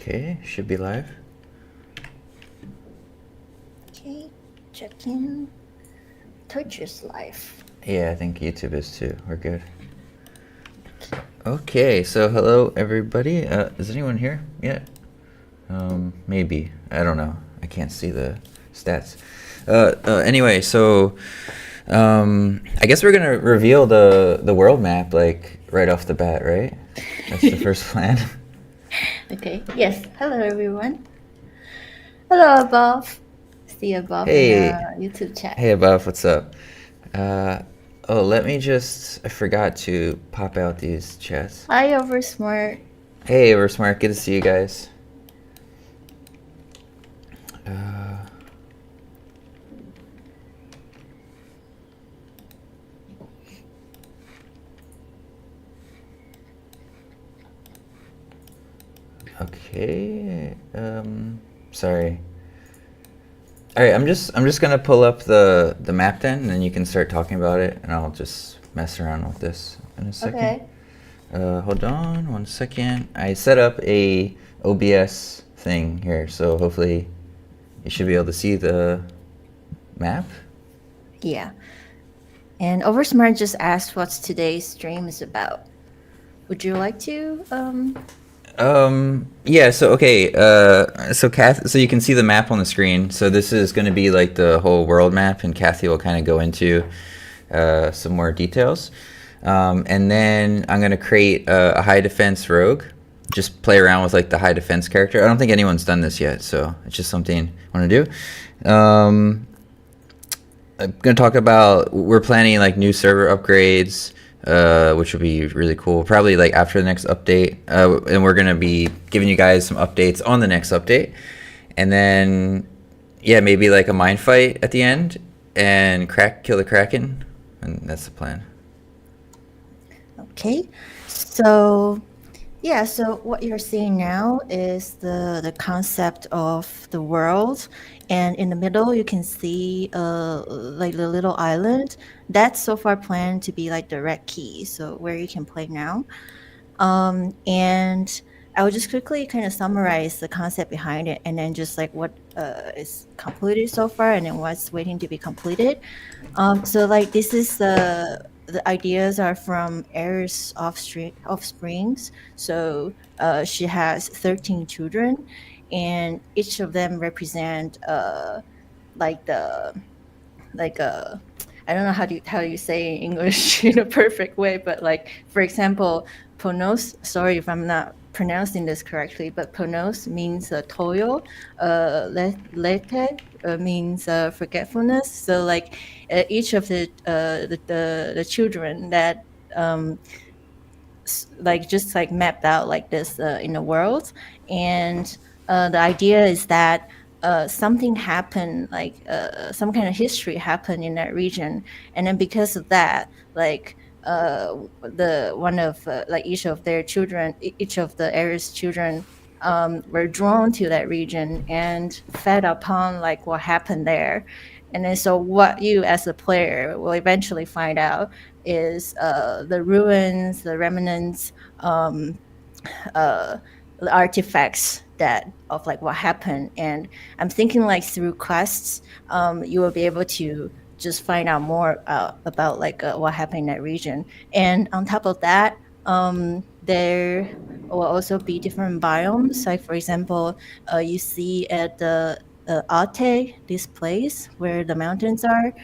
Okay, should be live. Okay, check in. Twitch is live. Yeah, I think YouTube is too. We're good. Okay, so hello everybody. Is anyone here yet? Maybe. I don't know. I can't see the stats. Anyway, so I guess we're gonna reveal the world map like right off the bat, right? That's the first plan. Okay, yes. Hello, everyone. Hello, above. See above in Hey, the YouTube chat. hey, Above, what's up? Let me just. I forgot to pop out these chats. Hi, Oversmart. Hey, we're smart. Good to see you guys. Uh, okay. Sorry. All right. I'm just gonna pull up the map then, and then you can start talking about it, and I'll just mess around with this in a second. Okay. Hold on 1 second. I set up a OBS thing here, so hopefully you should be able to see the map. Yeah. And Oversmart just asked what today's stream is about. Would you like to? Yeah, so okay, so so you can see the map on the screen. So this is going to be like the whole world map, and Kathy will kind of go into some more details. And then I'm going to create a high defense rogue. Just play around with like the high defense character. I don't think anyone's done this yet, so it's just something I want to do. I'm going to talk about, we're planning like new server upgrades, which would be really cool. Probably like after the next update. And we're going to be giving you guys some updates on the next update. And then, yeah, maybe like a mine fight at the end and kill the Kraken. And that's the plan. Okay. So yeah, so what you're seeing now is the concept of the world, and in the middle you can see like the little island that's so far planned to be like the red key, so where you can play now. And I will just quickly kind of summarize the concept behind it, and then just like what is completed so far, and then what's waiting to be completed. So like this is the ideas are from Eris offsprings. So she has 13 children, and each of them represent like the like a I don't know how you say in English in a perfect way, but like for example, Ponos. Sorry if I'm not pronouncing this correctly, but Ponos means toil. Lete means forgetfulness. So like each of the children that like just like mapped out like this in the world, and the idea is that something happened, like some kind of history happened in that region, and then because of that, like the one of like each of their children, each of the Eris children were drawn to that region and fed upon like what happened there. And then so what you as a player will eventually find out is the ruins, the remnants, uh, the artifacts that of like what happened. And I'm thinking like through quests, you will be able to just find out more about like what happened in that region. And on top of that, there will also be different biomes. Like for example, you see at the Ate, this place where the mountains are.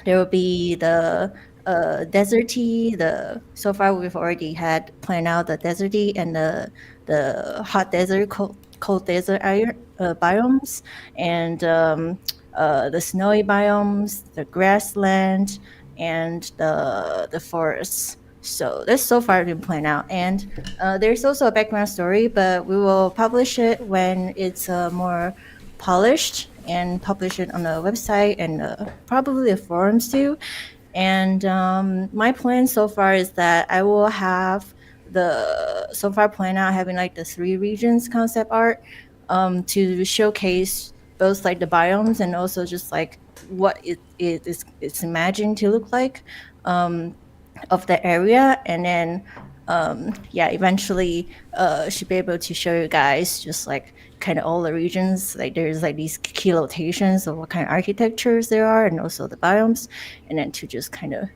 There will be the deserty. So far we've already had planned out the deserty and the hot desert, cold desert biomes, and the snowy biomes, the grassland, and the forests. So that's so far been planned out, and there's also a background story, but we will publish it when it's more polished, and publish it on the website and probably the forums too. And my plan so far is that I will have so far plan out having like the 3 regions concept art to showcase both like the biomes and also just like what it's imagined to look like of the area. And then yeah, eventually should be able to show you guys just like kind of all the regions. Like there's like these key locations of what kind of architectures there are, and also the biomes, and then to just kind of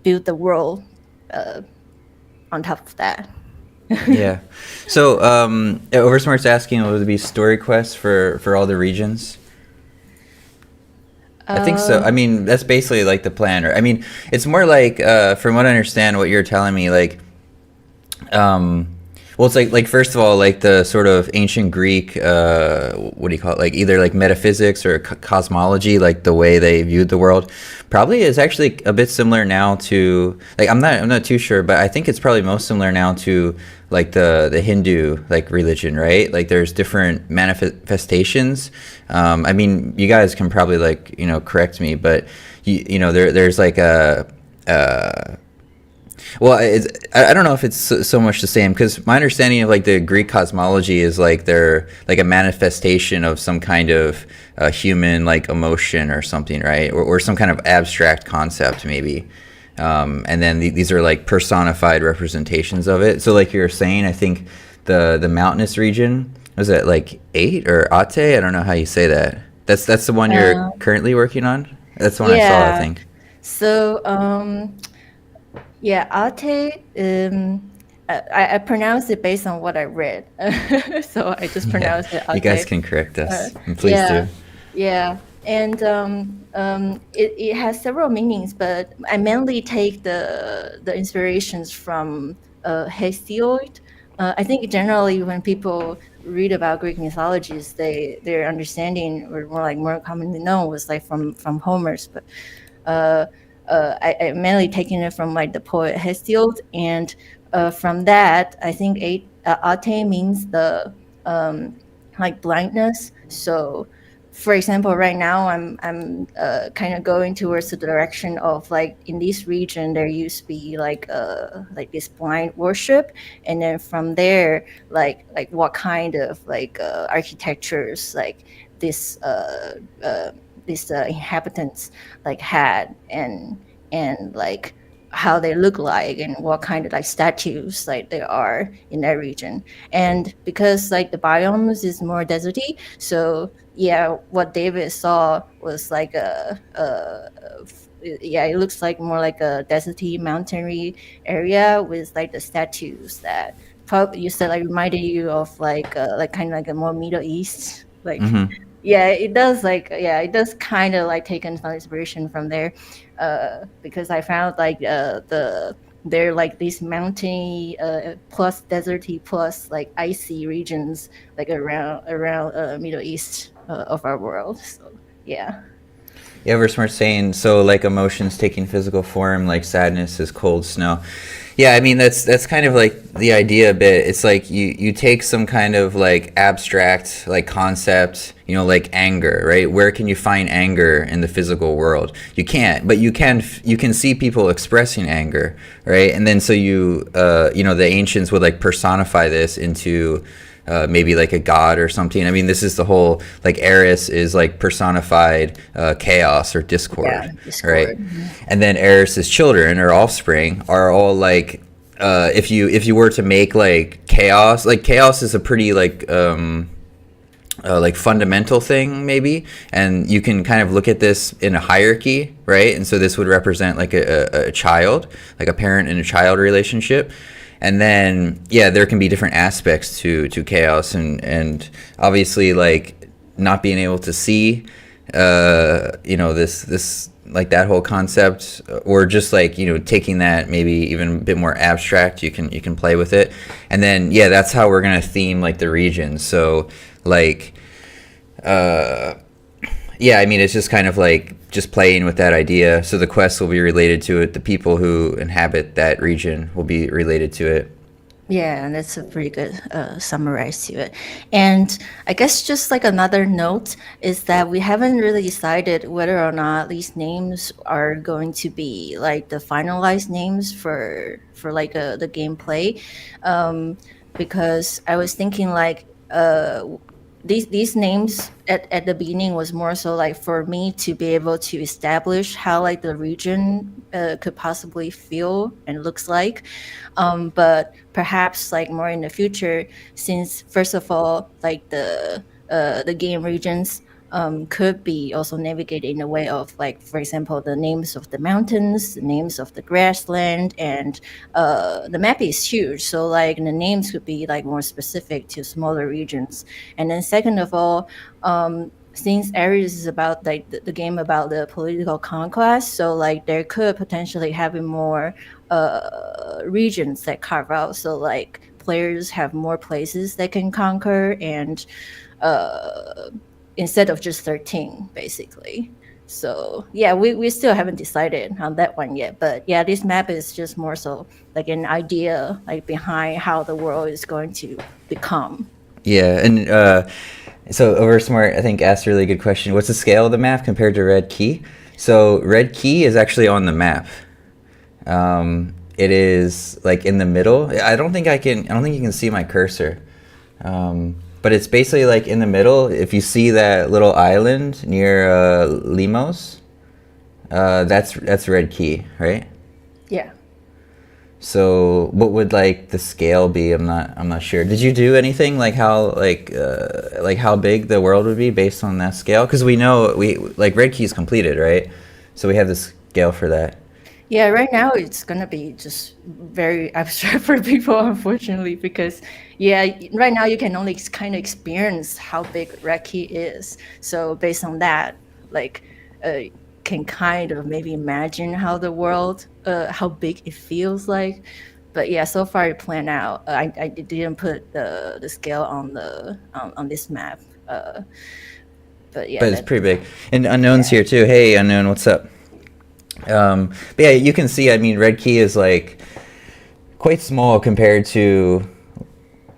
build the world on top of that. Yeah. So Oversmart's asking, will there be story quests for all the regions? I think so. I mean, that's basically like the plan. Or I mean, it's more like, from what I understand, what you're telling me, like, well, it's like first of all, like the sort of ancient Greek, what do you call it? Like either like metaphysics or cosmology, like the way they viewed the world, probably is actually a bit similar now to like I'm not too sure, but I think it's probably most similar now to like the Hindu like religion, right? Like there's different manifestations. I mean, you guys can probably like correct me, but you know there's like a. Well, I don't know if it's so much the same because my understanding of like the Greek cosmology is like they're like a manifestation of some kind of human like emotion or something, right? Or some kind of abstract concept maybe. And then these are like personified representations of it. So like you were saying, I think the mountainous region, was it like 8 or Ate? I don't know how you say that. That's the one you're currently working on? That's the one I saw, I think. So yeah, Ate. I pronounce it based on what I read, so I just Yeah, pronounce it you guys Ate. can correct us. And please Yeah, do. yeah, and it has several meanings, but I mainly take the inspirations from Hesiod. I think generally when people read about Greek mythologies, their understanding or more commonly known was like from Homer's, but I mainly taken it from like the poet Hesiod, and from that I think ate means the like blindness. So for example, right now I'm kind of going towards the direction of like in this region there used to be like this blind worship, and then from there like what kind of like architectures like this these inhabitants like had, and like how they look like and what kind of like statues like there are in that region. And because like the biomes is more deserty, so yeah, what David saw was like yeah, it looks like more like a deserty mountainy area with like the statues that probably you said like reminded you of like kind of like a more Middle East like. Mm-hmm. Yeah, it does like yeah, it does kind of like taken some inspiration from there, because I found like they're like these mountainy plus deserty plus like icy regions like around Middle East of our world. So yeah. Yeah, Versmart's saying so like emotions taking physical form, like sadness is cold snow. Yeah, I mean that's kind of like the idea a bit. It's like you take some kind of like abstract like concept, like anger, right? Where can you find anger in the physical world? You can't, but you can see people expressing anger, right? And then so the ancients would like personify this into maybe like a god or something. I mean, this is the whole like Eris is like personified chaos or discord, Yeah, right? Discord. And then Eris's children or offspring are all like if you were to make like chaos is a pretty like fundamental thing maybe, and you can kind of look at this in a hierarchy, right? And so this would represent like a child, like a parent and a child relationship. And then yeah, there can be different aspects to chaos, and obviously like not being able to see this like that whole concept, or just like taking that maybe even a bit more abstract, you can play with it. And then yeah, that's how we're gonna theme like the region. So like yeah, I mean it's just kind of like just playing with that idea. So the quests will be related to it, the people who inhabit that region will be related to it. Yeah, and that's a pretty good summarize to it. And I guess just like another note is that we haven't really decided whether or not these names are going to be like the finalized names for like the gameplay, because I was thinking like these names at the beginning was more so like for me to be able to establish how like the region could possibly feel and looks like. But perhaps like more in the future, since first of all, like the game regions could be also navigated in a way of like, for example, the names of the mountains, the names of the grassland, and the map is huge. So like the names could be like more specific to smaller regions. And then second of all, since Eris is about like the game about the political conquest, so like there could potentially having more regions that carve out. So like players have more places they can conquer, and instead of just 13 basically. So yeah, we still haven't decided on that one yet, but yeah, this map is just more so like an idea like behind how the world is going to become. Yeah, and so Oversmart, I think, asked a really good question. What's the scale of the map compared to Red Key? So Red Key is actually on the map. It is like in the middle. I don't think you can see my cursor. But it's basically like in the middle. If you see that little island near Limos, that's Red Key, right? Yeah. So what would like the scale be? I'm not sure. Did you do anything like how big the world would be based on that scale? Because we know like Red Key is completed, right? So we have the scale for that. Yeah, right now it's gonna be just very abstract for people, unfortunately, because yeah, right now you can only kind of experience how big Reki is. So based on that, like, can kind of maybe imagine how the world, how big it feels like. But yeah, so far it planned out. I didn't put the scale on the on this map. But yeah, But it's pretty big. And Unknown's here too. Hey, Unknown, what's up? But yeah, you can see, I mean, Red Key is like quite small compared to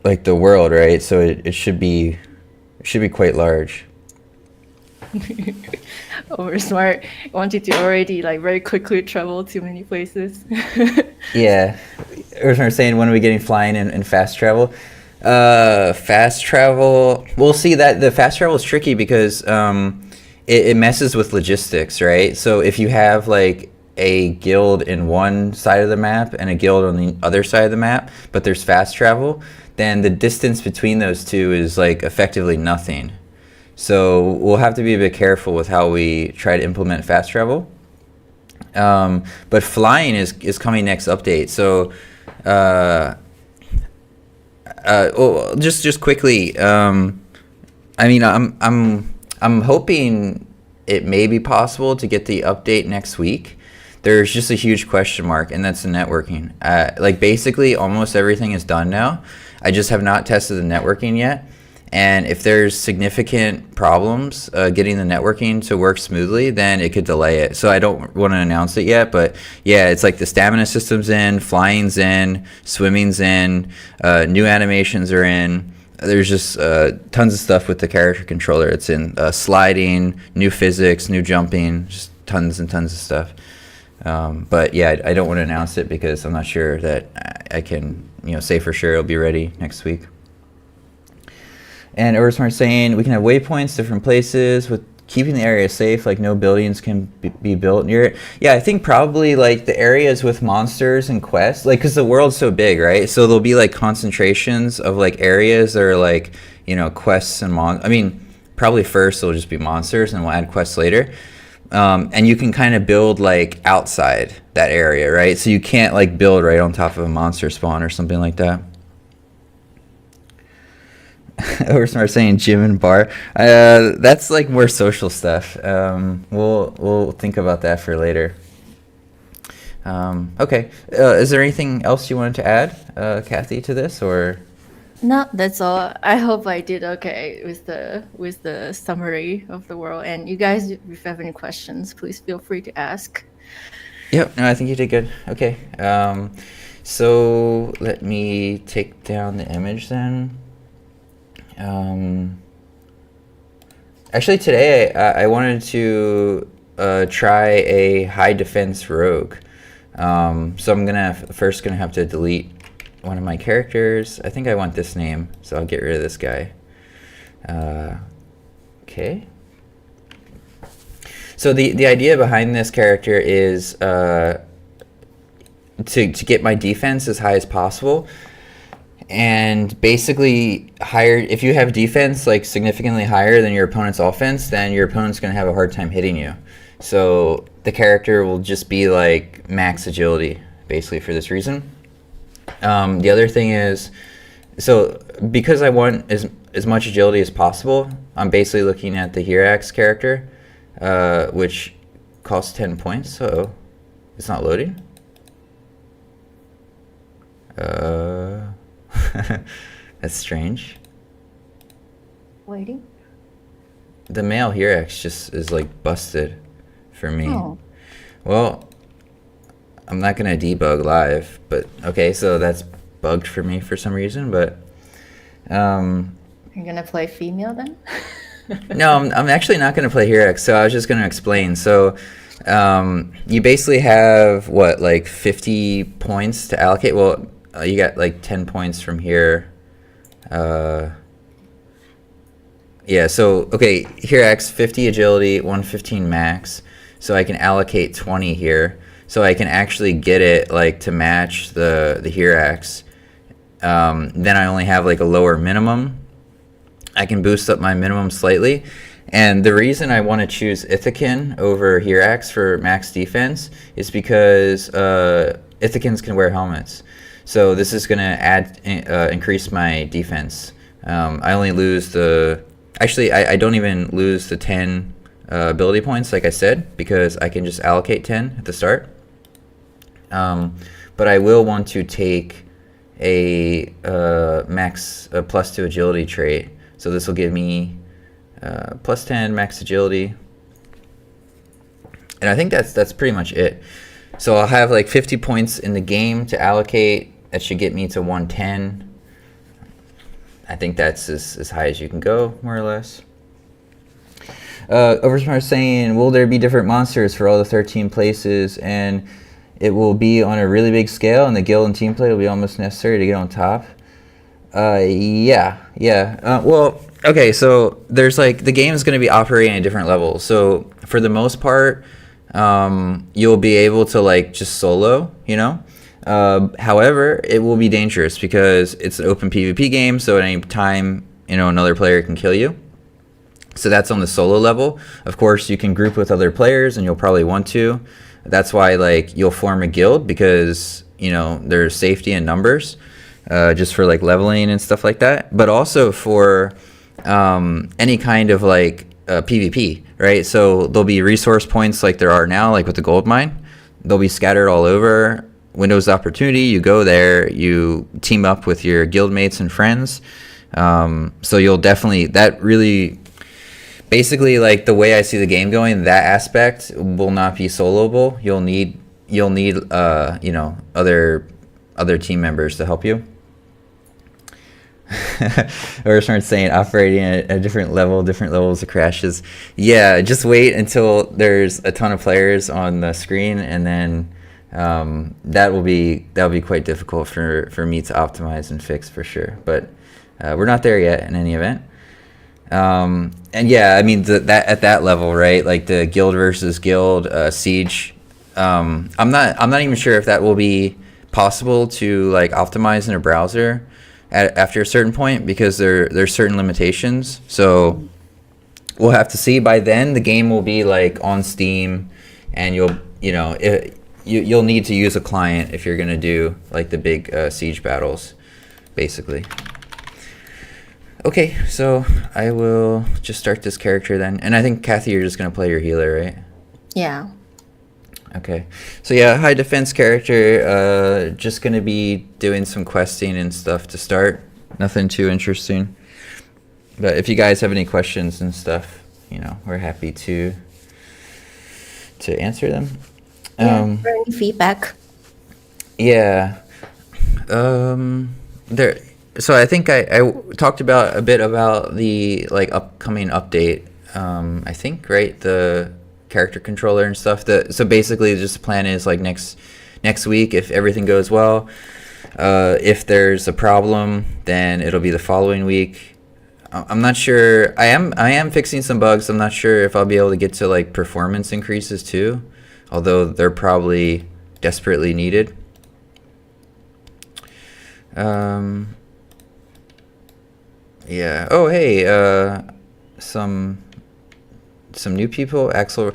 like the world, right? So it should be quite large. Oversmart wanted to already like very quickly travel to many places. Yeah, Oversmart saying, when are we getting flying and fast travel? Fast travel, we'll see. That the fast travel is tricky because it messes with logistics, right? So if you have like a guild in one side of the map and a guild on the other side of the map, but there's fast travel, then the distance between those two is like effectively nothing. So we'll have to be a bit careful with how we try to implement fast travel. But flying is coming next update. So just quickly, I mean, I'm hoping it may be possible to get the update next week. There's just a huge question mark, and that's the networking. Like basically almost everything is done now. I just have not tested the networking yet. And if there's significant problems getting the networking to work smoothly, then it could delay it. So I don't want to announce it yet, but yeah, it's like the stamina system's in, flying's in, swimming's in, new animations are in. There's just tons of stuff with the character controller. It's in sliding, new physics, new jumping, just tons and tons of stuff. But yeah, I don't want to announce it because I'm not sure that I can, say for sure it'll be ready next week. And Erismar saying we can have waypoints, different places, with keeping the area safe, like no buildings can be built near it. Yeah, I think probably like the areas with monsters and quests, like because the world's so big, right? So there'll be like concentrations of like areas that are like, quests and I mean, probably first it'll just be monsters and we'll add quests later. And you can kind of build like outside that area, right? So you can't like build right on top of a monster spawn or something like that. Oversmart saying gym and bar. That's like more social stuff. We'll think about that for later. Okay. Is there anything else you wanted to add, Kathy, to this, or? No, that's all. I hope I did okay with the summary of the world. And you guys, if you have any questions, please feel free to ask. Yep. No, I think you did good. Okay. So let me take down the image then. Actually, today I wanted to try a high defense rogue. So I'm first gonna have to delete one of my characters. I think I want this name, so I'll get rid of this guy. Okay. So the idea behind this character is to get my defense as high as possible, and basically if you have defense like significantly higher than your opponent's offense, then your opponent's going to have a hard time hitting you. So the character will just be like max agility basically for this reason. The other thing is, so because I want as much agility as possible, I'm basically looking at the Eris character, which costs 10 points. So it's not loading. That's strange. Waiting. The male Eris just is like busted for me. Oh. Well, I'm not gonna debug live, but okay, so that's bugged for me for some reason, but You're gonna play female then? no, I'm actually not gonna play Eris, so I was just gonna explain. So you basically have what, like 50 points to allocate. Well, you got like 10 points from here. Yeah, so okay, Eris 50 agility, 115 max, so I can allocate 20 here. So I can actually get it like to match the Eris. Then I only have like a lower minimum. I can boost up my minimum slightly. And the reason I want to choose Ithacan over Eris for max defense is because Ithacans can wear helmets. So this is going to increase my defense. I only lose I don't even lose the 10 ability points like I said, because I can just allocate 10 at the start. But I will want to take a plus 2 agility trait. So this will give me plus 10 max agility. And I think that's pretty much it. So I'll have like 50 points in the game to allocate. That should get me to 110. I think that's as high as you can go, more or less. Oversmart saying, will there be different monsters for all the 13 places? And it will be on a really big scale, and the guild and team play will be almost necessary to get on top. Yeah. Well, okay, so there's like, the game is going to be operating at different levels. So for the most part, you'll be able to like just solo, you know? However, it will be dangerous because it's an open PvP game, so at any time, you know, another player can kill you. So that's on the solo level. Of course, you can group with other players, and you'll probably want to. That's why like you'll form a guild, because you know there's safety in numbers, just for like leveling and stuff like that. But also for any kind of like PvP, right? So there'll be resource points like there are now, like with the gold mine. They'll be scattered all over. Windows of opportunity, you go there, you team up with your guild mates and friends. So you'll definitely, that really, basically like the way I see the game going, that aspect will not be soloable. You'll need you know, other team members to help you. Or start saying operating at a different level, different levels of crashes. Yeah, just wait until there's a ton of players on the screen, and then that'll be quite difficult for me to optimize and fix for sure. But we're not there yet in any event. And yeah, I mean that at that level, right? Like the guild versus guild siege. I'm not even sure if that will be possible to like optimize in a browser after a certain point, because there's certain limitations. So we'll have to see. By then, the game will be like on Steam, and you'll need to use a client if you're gonna do like the big siege battles, basically. Okay, so I will just start this character then. And I think, Kathy, you're just going to play your healer, right? Yeah. Okay. So yeah, high defense character, just going to be doing some questing and stuff to start. Nothing too interesting. But if you guys have any questions and stuff, you know, we're happy to answer them. Yeah, for any feedback. Yeah. So I think I talked a bit about the like upcoming update. I think, right, the character controller and stuff. So basically, just the plan is like next week, if everything goes well. If there's a problem, then it'll be the following week. I'm not sure. I am fixing some bugs. I'm not sure if I'll be able to get to like performance increases too, although they're probably desperately needed. Yeah. Oh, hey. Some new people. Axel.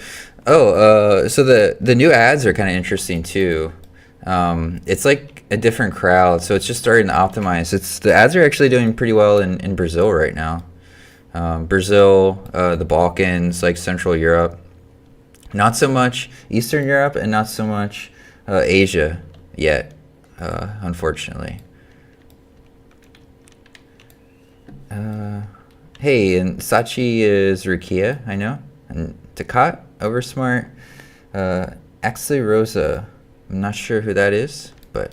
Oh. So the new ads are kind of interesting too. It's like a different crowd, so it's just starting to optimize. The ads are actually doing pretty well in Brazil right now. Brazil, the Balkans, like Central Europe. Not so much Eastern Europe, and not so much Asia yet, unfortunately. Hey, and Sachi is Rukia, I know. And Takat, Oversmart. Actually, Rosa. I'm not sure who that is, but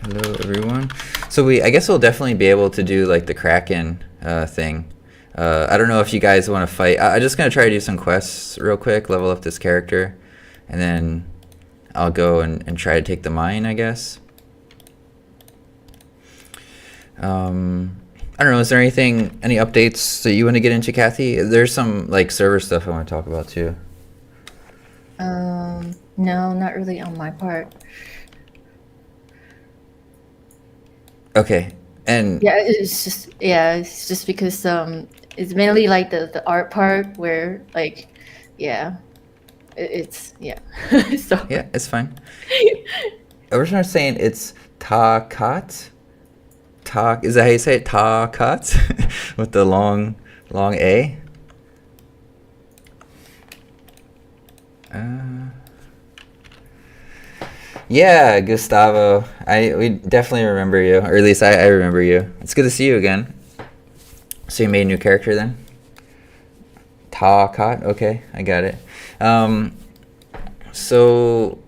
hello everyone. So I guess we'll definitely be able to do like the Kraken thing. I don't know if you guys want to fight. I'm just gonna try to do some quests real quick, level up this character, and then I'll go and try to take the mine, I guess. I don't know. Is there any updates that you want to get into, Kathy? There's some like server stuff I want to talk about too. No, not really on my part. Okay, and Yeah, it's just because it's mainly like the art part where like it's so yeah, it's fine. I was just saying it's Takat. Is that how you say it? Takat with the long A. Yeah, Gustavo. We definitely remember you, or at least I remember you. It's good to see you again. So you made a new character then? Takat. Okay, I got it. So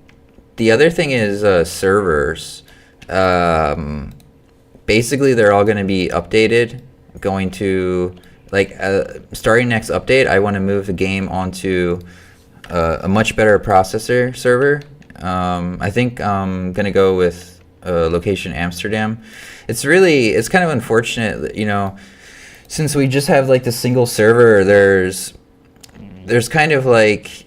the other thing is servers. Basically, they're all going to be updated. Going to like starting next update, I want to move the game onto a much better processor server. I think I'm gonna go with location Amsterdam. It's kind of unfortunate, since we just have like the single server. There's kind of like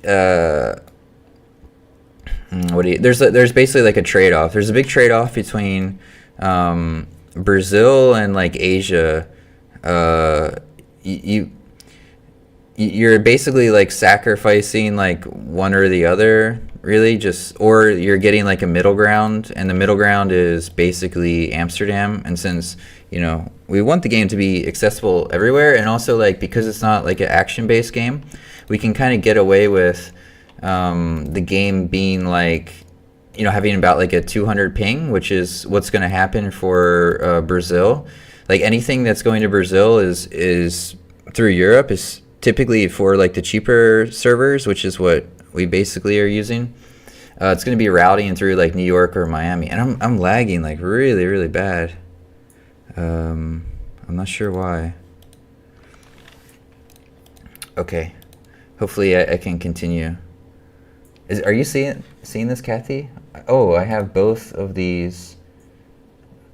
there's basically like a trade-off. There's a big trade-off between Brazil and like Asia. You're basically like sacrificing like one or the other, really, or you're getting like a middle ground, and the middle ground is basically Amsterdam. And since we want the game to be accessible everywhere, and also like because it's not like an action-based game, we can kind of get away with the game being like having about like a 200 ping, which is what's going to happen for Brazil. Like anything that's going to Brazil is through Europe is typically for like the cheaper servers, which is what we basically are using. It's going to be routing through like New York or Miami, and I'm lagging like really, really bad. I'm not sure why. Okay, hopefully I can continue. Are you seeing this, Kathy? Oh, I have both of these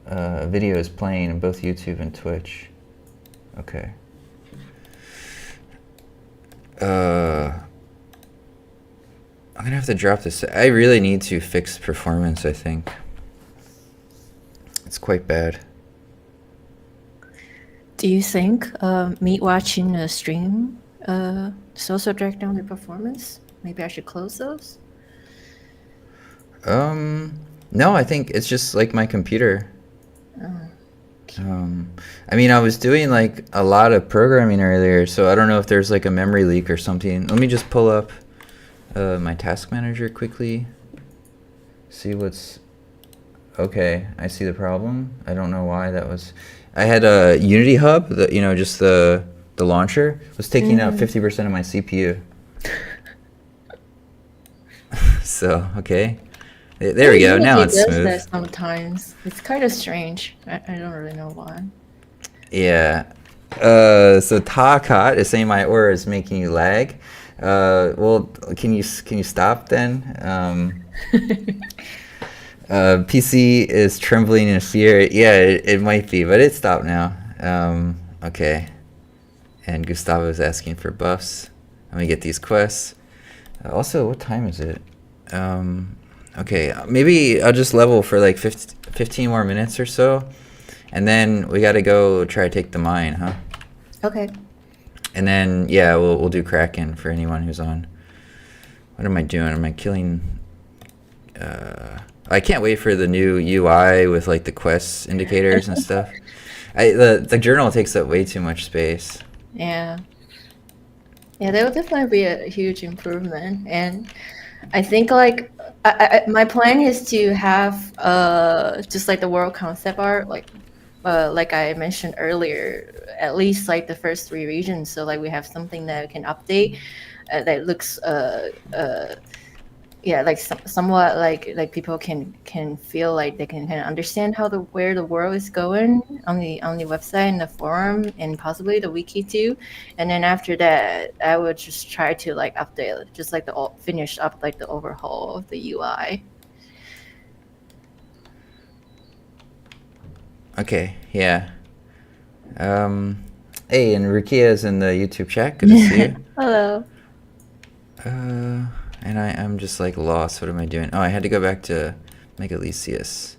videos playing on both YouTube and Twitch. Okay. I'm gonna have to drop this. I really need to fix performance, I think. It's quite bad. Do you think me watching a stream does also drag down the performance? Maybe I should close those? No, I think it's just like my computer. I mean, I was doing like a lot of programming earlier, so I don't know if there's like a memory leak or something. Let me just pull up my task manager quickly. See what's... Okay, I see the problem. I don't know why that was... I had a Unity Hub, just the launcher, was taking up 50% of my CPU. So, okay. There we go. Now it's smooth. That sometimes it's kind of strange. I don't really know why. Yeah. So Takat is saying my aura is making you lag. Well, can you stop then? PC is trembling in fear. Yeah, it might be, but it stopped now. Okay. And Gustavo is asking for buffs. Let me get these quests. Also, what time is it? Okay, maybe I'll just level for like 15 more minutes or so. And then we gotta go try to take the mine, huh? Okay. And then, yeah, we'll do Kraken for anyone who's on. What am I doing? Am I killing... I can't wait for the new UI with like the quests indicators and stuff. The journal takes up way too much space. Yeah. Yeah, that would definitely be a huge improvement. And I think like my plan is to have just like the world concept art, like I mentioned earlier, at least like the first 3 regions. So like we have something that we can update that looks yeah, like somewhat like people can feel like they can kind of understand how where the world is going on the website and the forum and possibly the wiki too. And then after that, I would just try to like update it, just like finish up like the overhaul of the UI. Okay, yeah. Hey, and Rukia's in the YouTube chat. Good to see you. Hello. And I'm just like lost. What am I doing? Oh, I had to go back to Megalicious.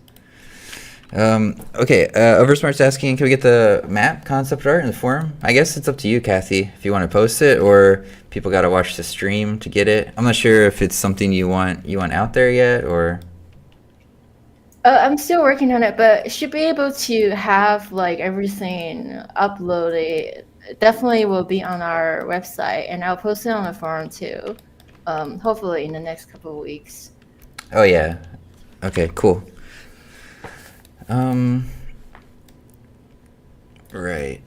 Okay, Oversmart's asking, can we get the map concept art in the forum? I guess it's up to you, Kathy, if you want to post it, or people got to watch the stream to get it. I'm not sure if it's something you want out there yet, or... I'm still working on it, but should be able to have like everything uploaded. Definitely will be on our website, and I'll post it on the forum too. Hopefully in the next couple of weeks. Oh yeah. Okay, cool. Right.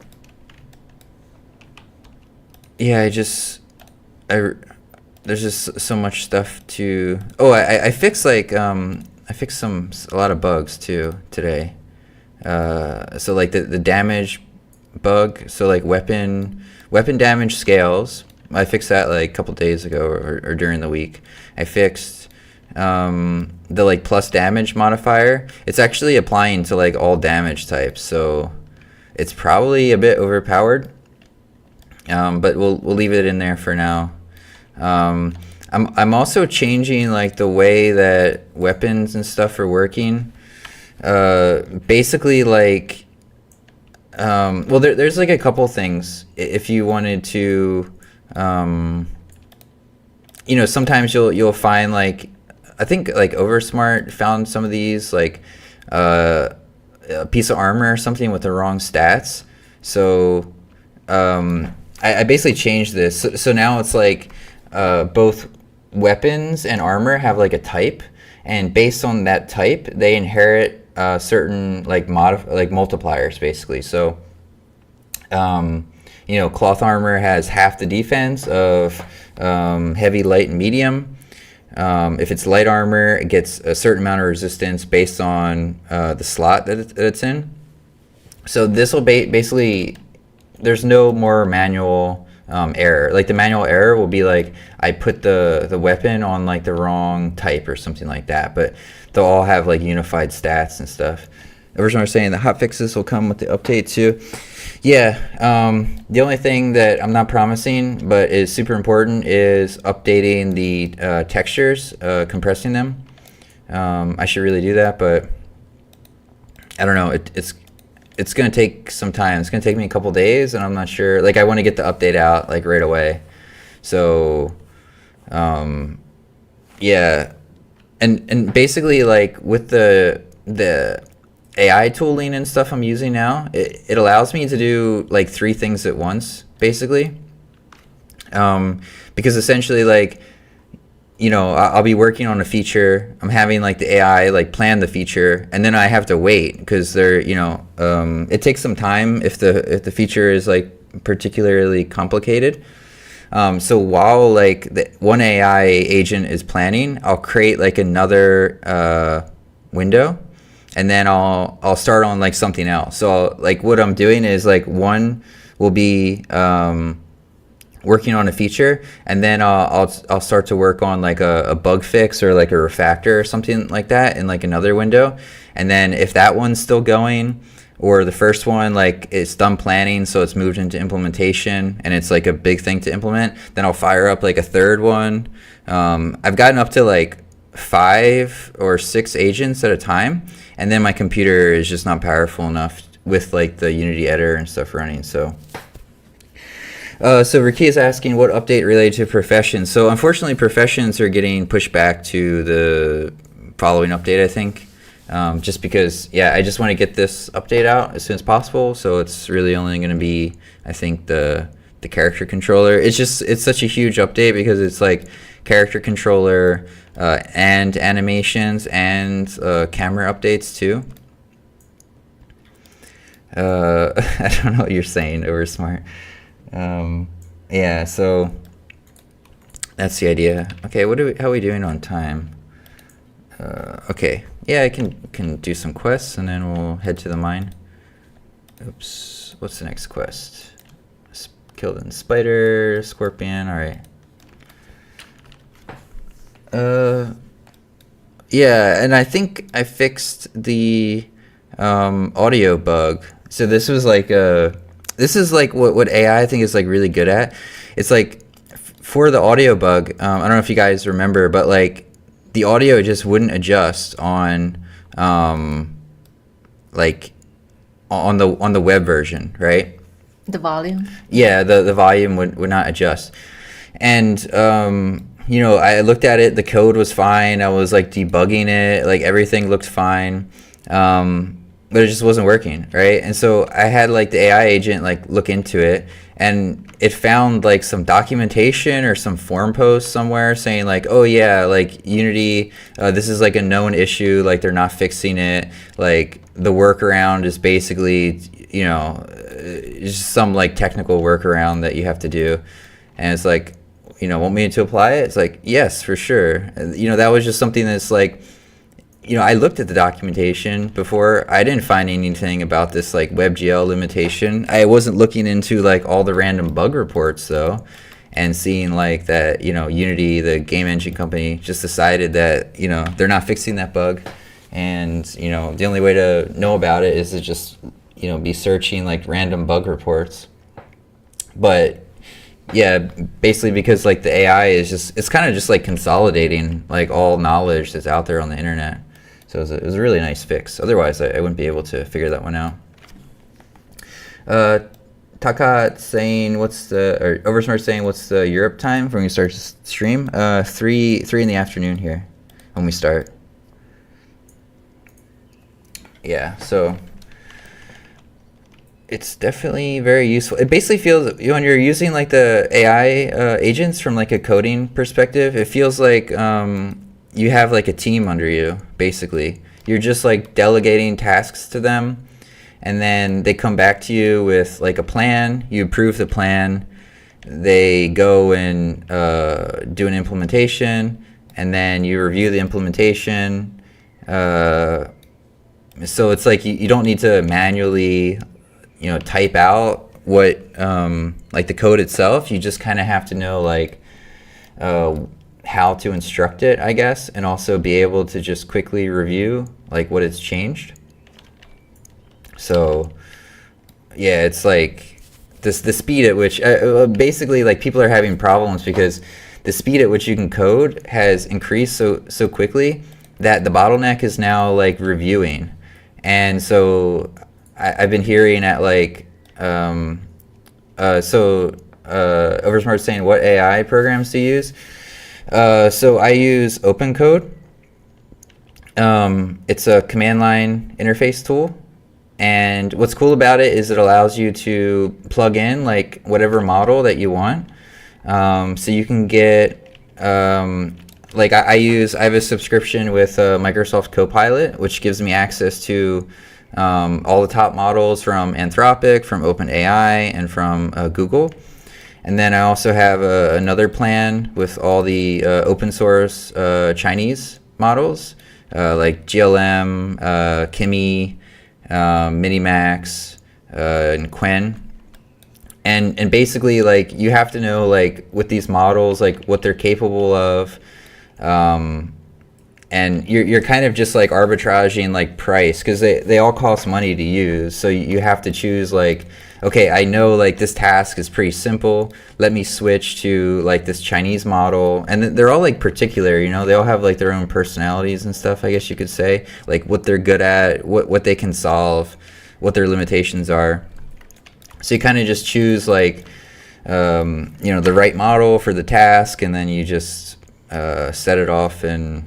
Yeah, there's just so much stuff to... Oh, I fixed like I fixed a lot of bugs too today. So like the damage bug, so like weapon damage scales. I fixed that like a couple days ago or during the week. I fixed the like plus damage modifier. It's actually applying to like all damage types, so it's probably a bit overpowered. But we'll leave it in there for now. I'm also changing like the way that weapons and stuff are working. Basically like well there's like a couple things if you wanted to you know, sometimes you'll find like, I think like Oversmart found some of these like a piece of armor or something with the wrong stats. So I basically changed this. So now it's like both weapons and armor have like a type, and based on that type, they inherit certain like multipliers basically. So you know, cloth armor has half the defense of heavy, light, and medium. If it's light armor, it gets a certain amount of resistance based on the slot that it's in. So this will basically, there's no more manual error. Like the manual error will be like, I put the weapon on like the wrong type or something like that, but they'll all have like unified stats and stuff. Originally saying the hotfixes will come with the update too. Yeah, the only thing that I'm not promising but is super important is updating the textures, compressing them. I should really do that, but I don't know. It's gonna take some time. It's gonna take me a couple days, and I'm not sure. Like I want to get the update out like right away. So, yeah, and basically like with the AI tooling and stuff I'm using now, it allows me to do like 3 things at once, basically. Because essentially, like, you know, I'll be working on a feature. I'm having like the AI like plan the feature, and then I have to wait because they're, you know, it takes some time if the feature is like particularly complicated. So while like the one AI agent is planning, I'll create like another window. And then I'll start on like something else. So like what I'm doing is like one will be working on a feature, and then I'll start to work on like a bug fix or like a refactor or something like that in like another window. And then if that one's still going, or the first one like it's done planning, so it's moved into implementation and it's like a big thing to implement, then I'll fire up like a third one. I've gotten up to like 5 or 6 agents at a time, and then my computer is just not powerful enough with like the Unity editor and stuff running. So Ricky is asking what update related to professions. So unfortunately, professions are getting pushed back to the following update, I think. Just because, yeah, I just want to get this update out as soon as possible. So it's really only going to be, I think, the character controller. It's such a huge update because it's like character controller and animations and camera updates too. I don't know what you're saying, Oversmart. Yeah, so that's the idea. Okay, how are we doing on time? Okay, yeah, I can do some quests and then we'll head to the mine. Oops, what's the next quest? Killed a spider, scorpion. All right. Yeah, and I think I fixed the audio bug. So this was like this is like what AI I think is like really good at. It's like for the audio bug. I don't know if you guys remember, but like the audio just wouldn't adjust on like on the web version, right? The volume. Yeah, the volume would not adjust, and you know, I looked at it. The code was fine. I was like debugging it. Like everything looked fine. But it just wasn't working, right? And so I had like the AI agent like look into it, and it found like some documentation or some forum post somewhere saying like, oh yeah, like Unity, this is like a known issue, like they're not fixing it, like the workaround is basically, you know, just some like technical workaround that you have to do. And it's like, you know, want me to apply it? It's like, yes, for sure. You know, that was just something that's like, you know, I looked at the documentation before. I didn't find anything about this like WebGL limitation. I wasn't looking into like all the random bug reports though, and seeing like that, you know, Unity, the game engine company, just decided that, you know, they're not fixing that bug. And, you know, the only way to know about it is to just, you know, be searching like random bug reports. But yeah, basically because like the AI is just, it's kind of just like consolidating like all knowledge that's out there on the internet. So it was a really nice fix. Otherwise, I wouldn't be able to figure that one out. Takat saying or Oversmart saying what's the Europe time when we start to stream? 3 in the afternoon here when we start. Yeah, so it's definitely very useful. It basically feels, when you're using like the AI agents from like a coding perspective, it feels like you have like a team under you, basically. You're just like delegating tasks to them, and then they come back to you with like a plan. You approve the plan. They go and do an implementation, and then you review the implementation. So it's like you don't need to manually, you know, type out what like the code itself. You just kind of have to know like how to instruct it, I guess, and also be able to just quickly review like what it's changed. So yeah, it's like the speed at which basically like people are having problems because the speed at which you can code has increased so quickly that the bottleneck is now like reviewing. And so I've been hearing at like Oversmart saying what AI programs to use. So I use OpenCode. It's a command line interface tool, and what's cool about it is it allows you to plug in like whatever model that you want. So you can get like I have a subscription with Microsoft Copilot, which gives me access to all the top models from Anthropic, from OpenAI, and from Google. And then I also have another plan with all the open source Chinese models like GLM, Kimi, Minimax, and Quen. and basically like you have to know like with these models like what they're capable of, and you're kind of just like arbitraging like price because they all cost money to use. So you have to choose like, okay, I know like this task is pretty simple. Let me switch to like this Chinese model, and they're all like particular. You know, they all have like their own personalities and stuff. I guess you could say like what they're good at, what they can solve, what their limitations are. So you kind of just choose like the right model for the task, and then you just set it off and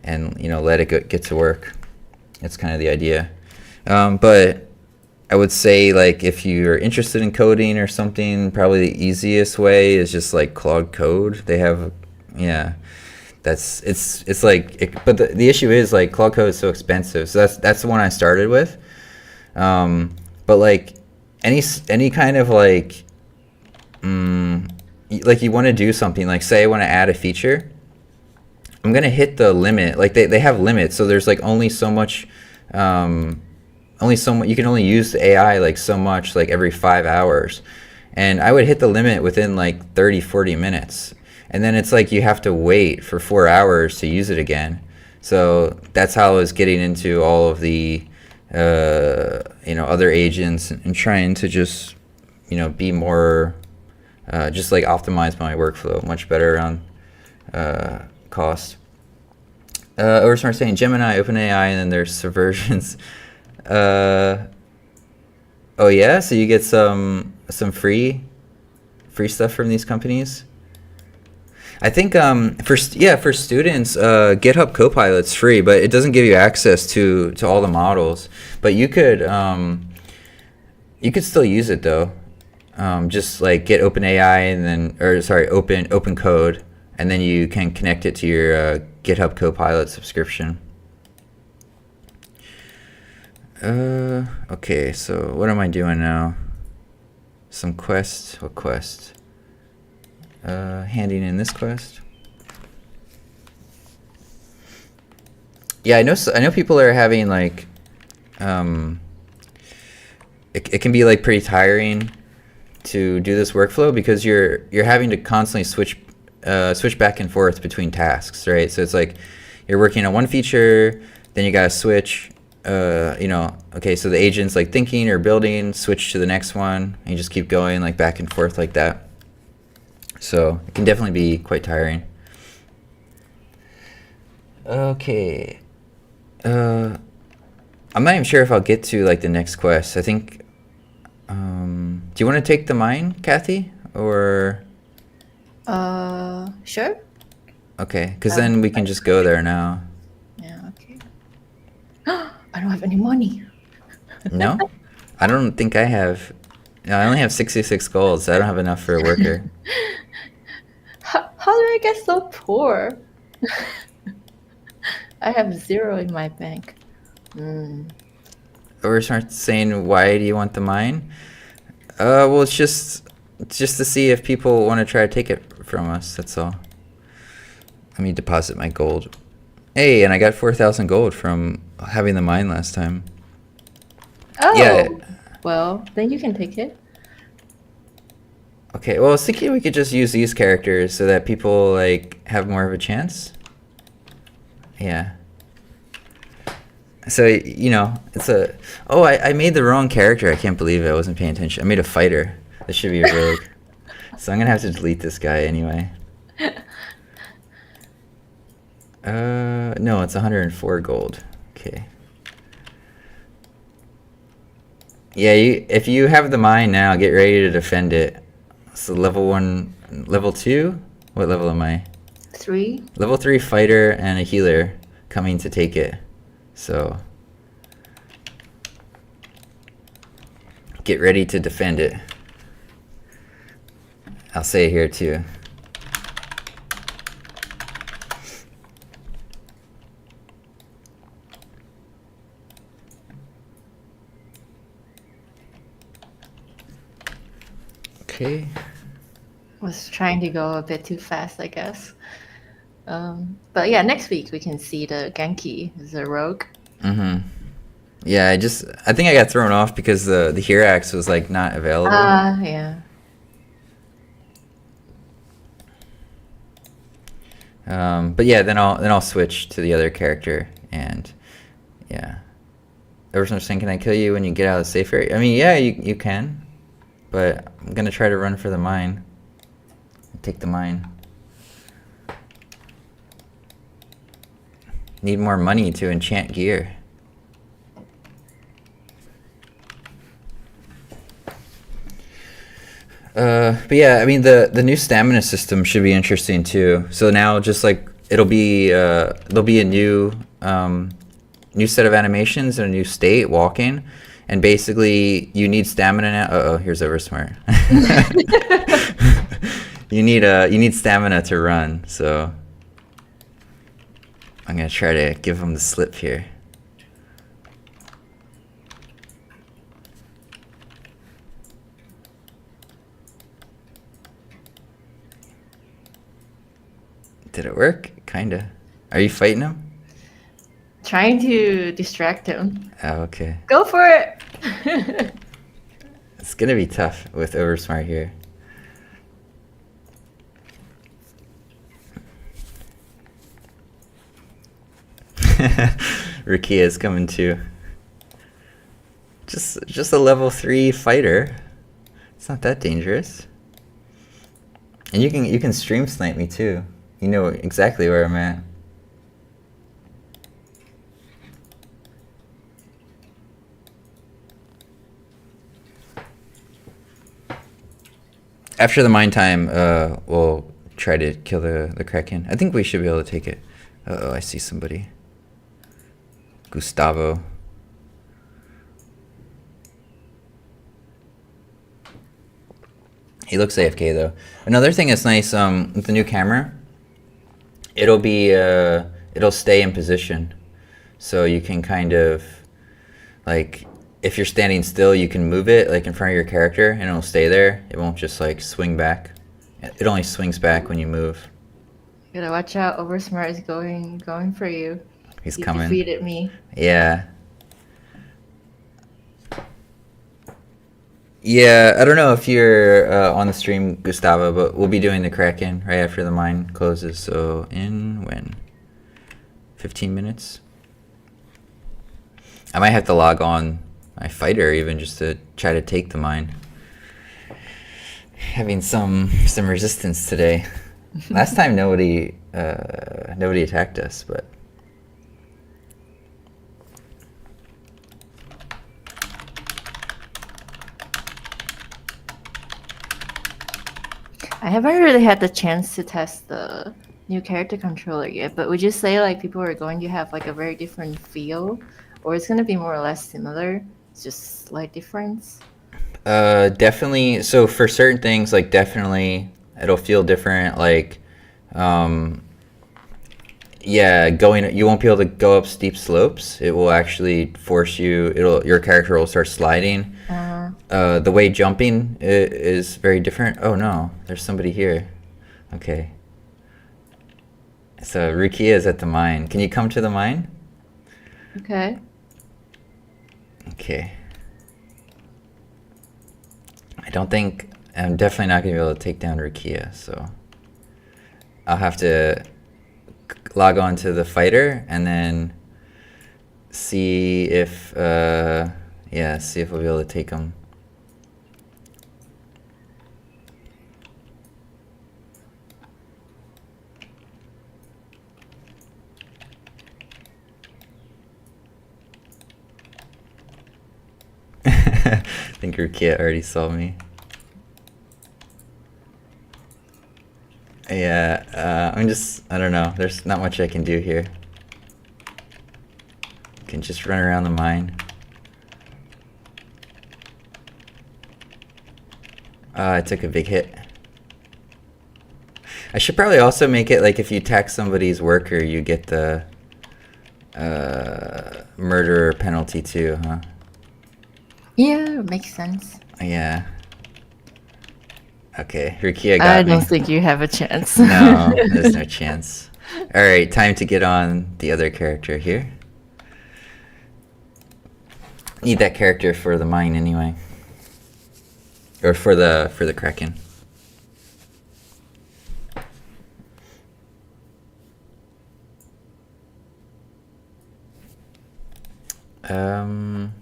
let it get to work. That's kind of the idea. But I would say like if you're interested in coding or something, probably the easiest way is just like Claude Code. They have it's like but the issue is like Claude Code is so expensive. So that's the one I started with. But like any kind of like you want to do something, like say I want to add a feature, I'm gonna hit the limit. Like they have limits, so there's like only so much you can only use the AI like so much, like every 5 hours, and I would hit the limit within like 30-40 minutes, and then it's like you have to wait for 4 hours to use it again. So that's how I was getting into all of the other agents and trying to just be more just like optimize my workflow much better around cost. Or smart saying Gemini, OpenAI, and then there's subversions. Oh yeah, so you get some free stuff from these companies. I think for students, GitHub Copilot's free, but it doesn't give you access to all the models. But you could still use it though. Just like get OpenAI and then, Open Code, and then you can connect it to your GitHub Copilot subscription. Okay, so what am I doing now? Some quest. What quest? Handing in this quest. Yeah, I know people are having like it can be like pretty tiring to do this workflow because you're having to constantly switch back and forth between tasks, right? So it's like you're working on one feature, then you gotta switch. Okay, so the agent's like thinking or building, switch to the next one, and you just keep going like back and forth like that. So it can definitely be quite tiring. Okay. I'm not even sure if I'll get to like the next quest. I think. Do you want to take the mine, Kathy, or? Sure. Okay, because then we can just go there now. Yeah. Okay. I don't have any money. No, I don't think I have. No, I only have 66 gold, so I don't have enough for a worker. How did I get so poor? I have 0 in my bank. Or start saying, why do you want the mine? Well, it's just to see if people want to try to take it from us. That's all. Let me deposit my gold. Hey, and I got 4,000 gold from having the mine last time. Oh. Yeah. Well, then you can take it. Okay. Well, I was thinking we could just use these characters so that people like have more of a chance. Yeah. So, it's a... Oh, I made the wrong character. I can't believe it. I wasn't paying attention. I made a fighter. This should be a rogue. So I'm going to have to delete this guy anyway. No, it's 104 gold. Okay. Yeah, if you have the mine now, get ready to defend it. So level 1... Level 2? What level am I? 3. Level 3 fighter and a healer coming to take it. So get ready to defend it. I'll say it here too. Okay. Was trying to go a bit too fast, I guess. But yeah, next week we can see the Genki as a rogue. Yeah, I think I got thrown off because the Hirax was like not available. Yeah. But yeah, then I'll switch to the other character, and yeah. Everyone's saying, can I kill you when you get out of the safe area? I mean, yeah, you can, but I'm gonna try to run for the mine. Take the mine. Need more money to enchant gear. But yeah, I mean the new stamina system should be interesting too. So now just like there'll be a new new set of animations and a new state walking, and basically you need stamina now. Oh, here's Oversmart. You need stamina to run. So I'm gonna try to give him the slip here. Did it work? Kinda. Are you fighting him? Trying to distract him. Oh, okay. Go for it. It's gonna be tough with Oversmart here. Rukia's coming too. Just a level 3 fighter. It's not that dangerous. And you can stream snipe me too. You know exactly where I'm at. After the mine time, we'll try to kill the Kraken. I think we should be able to take it. Uh-oh, I see somebody. Gustavo. He looks AFK though. Another thing that's nice with the new camera, it'll stay in position, so you can kind of like if you're standing still, you can move it like in front of your character, and it'll stay there. It won't just like swing back. It only swings back when you move. You gotta watch out. Oversmart is going for you. He's He coming. defeated me. Yeah. Yeah, I don't know if you're on the stream, Gustavo, but we'll be doing the Kraken right after the mine closes. So in when? 15 minutes? I might have to log on my fighter even just to try to take the mine. Having some resistance today. Last time nobody attacked us, but I haven't really had the chance to test the new character controller yet, but would you say like people are going to have like a very different feel, or it's gonna be more or less similar? It's just slight difference. definitely. So for certain things, like definitely, it'll feel different. Like, yeah, you won't be able to go up steep slopes. It will actually force you. Your character will start sliding. The way jumping is very different. Oh no, there's somebody here. Okay. So Rukia is at the mine. Can you come to the mine? Okay. Okay. I'm definitely not gonna be able to take down Rukia, so I'll have to log on to the fighter and then see if see if we'll be able to take him. I think Rukia already saw me. Yeah, I don't know. There's not much I can do here. Can just run around the mine. I took a big hit. I should probably also make it like if you attack somebody's worker, you get the murder penalty too, huh? Yeah, makes sense. Yeah. Okay, Rukia got me. I don't think you have a chance. No, there's no chance. All right, time to get on the other character here. Need that character for the mine anyway, or for the Kraken. And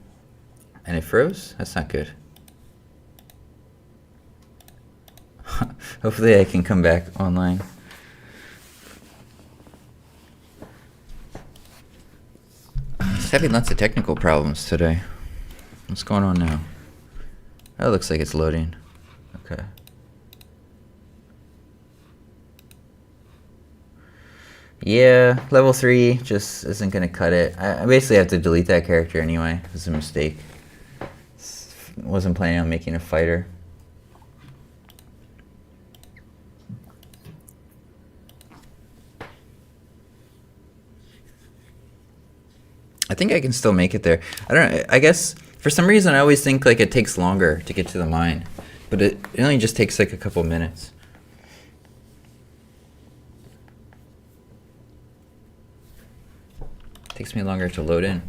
it froze? That's not good. Hopefully I can come back online. Just having lots of technical problems today. What's going on now? Oh, it looks like it's loading. Okay. Yeah, level 3 just isn't going to cut it. I basically have to delete that character anyway. It was a mistake. Wasn't planning on making a fighter. I think I can still make it there. I don't know. I guess for some reason I always think like it takes longer to get to the mine, but it only just takes like a couple minutes. Takes me longer to load in.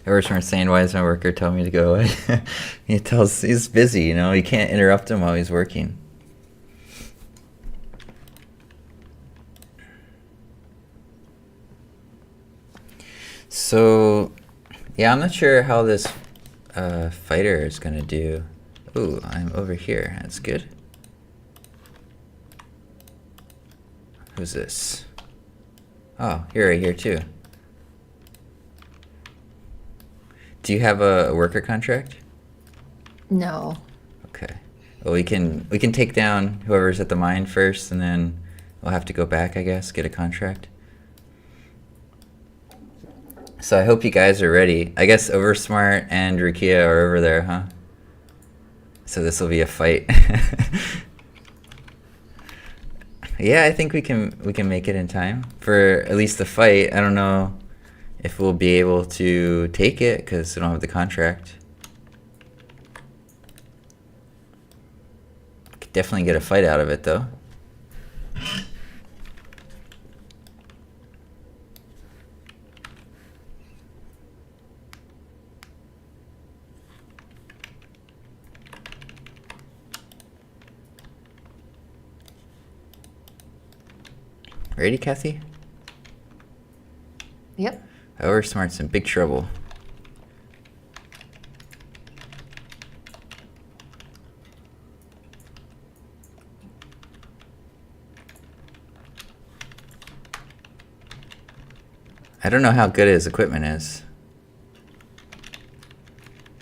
Eris was saying, why does my worker tell me to go away? He's busy, you know, you can't interrupt him while he's working. So, yeah, I'm not sure how this fighter is gonna do. Ooh, I'm over here, that's good. Who's this? Oh, you're right here too. Do you have a worker contract? No. Okay. Well, we can take down whoever's at the mine first, and then we'll have to go back, I guess, get a contract. So I hope you guys are ready. I guess Oversmart and Rukia are over there, huh? So this will be a fight. Yeah, I think we can make it in time for at least the fight. I don't know if we'll be able to take it because we don't have the contract. Could definitely get a fight out of it though. Ready, Kathy? Yep. Oversmart's in big trouble. I don't know how good his equipment is.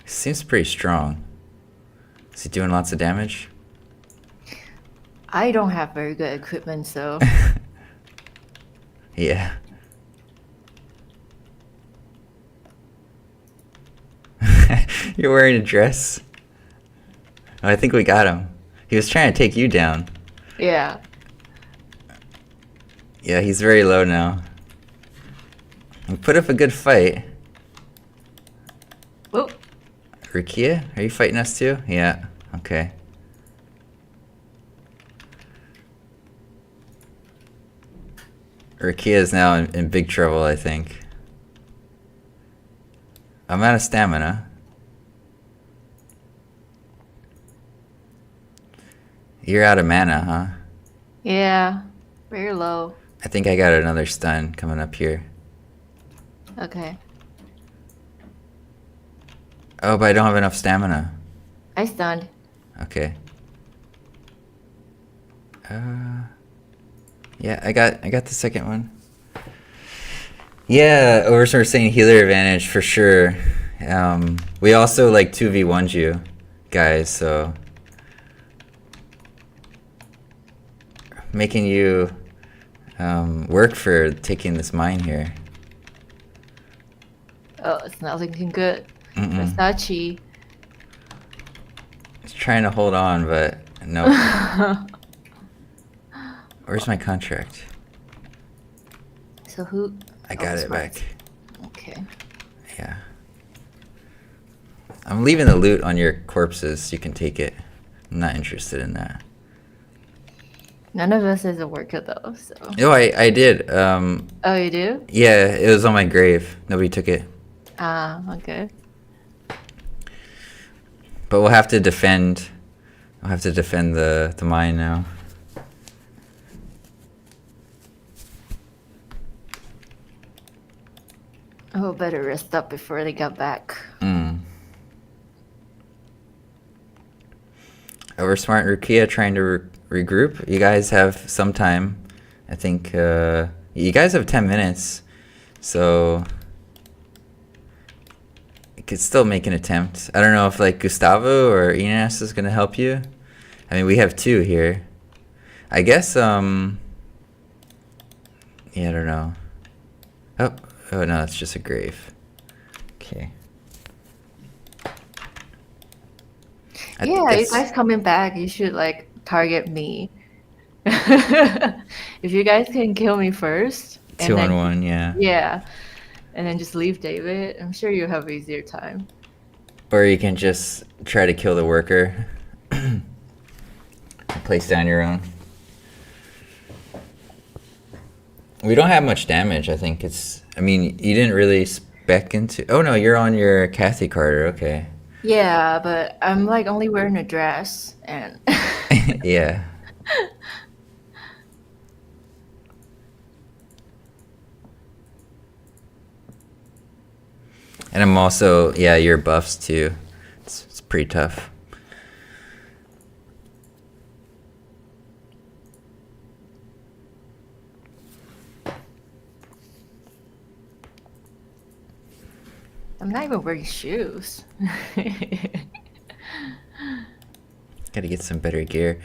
Seems pretty strong. Is he doing lots of damage? I don't have very good equipment, so. Yeah. You're wearing a dress? Oh, I think we got him. He was trying to take you down. Yeah. Yeah, he's very low now. We put up a good fight. Oh. Rukia, are you fighting us too? Yeah, okay. Rukia is now in big trouble, I think. I'm out of stamina. You're out of mana, huh? Yeah. Very low. I think I got another stun coming up here. Okay. Oh, but I don't have enough stamina. I stunned. Okay. Yeah, I got the second one. Yeah, Oversmart saying healer advantage for sure. We also like 2v1'd you guys, so making you work for taking this mine here. Oh, it's not looking good. Versace. Just trying to hold on, but no. Where's my contract? So who? I got it back. Okay. Yeah. I'm leaving the loot on your corpses so you can take it. I'm not interested in that. None of us is a worker though, so. Oh, I did. Oh, you do? Yeah, it was on my grave. Nobody took it. Ah, okay. But we'll have to defend. I'll have to defend the mine now. Oh, better rest up before they got back. Oversmart and Rukia trying to regroup. You guys have some time. I think you guys have 10 minutes, so you could still make an attempt. I don't know if like Gustavo or Eris is gonna help you. I mean, we have 2 here. I guess yeah, I don't know. Oh no, it's just a grave. Okay. Yeah, you guys coming back, you should like target me. If you guys can kill me first. 2-on-1, yeah. Yeah. And then just leave David. I'm sure you'll have easier time. Or you can just try to kill the worker. Place down your own. We don't have much damage, I think. I mean, you didn't really spec into... Oh no, you're on your Kathy Carter, okay. Yeah, but I'm like only wearing a dress and... Yeah. And I'm also, yeah, your buffs too. It's pretty tough. I'm not even wearing shoes. Gotta get some better gear.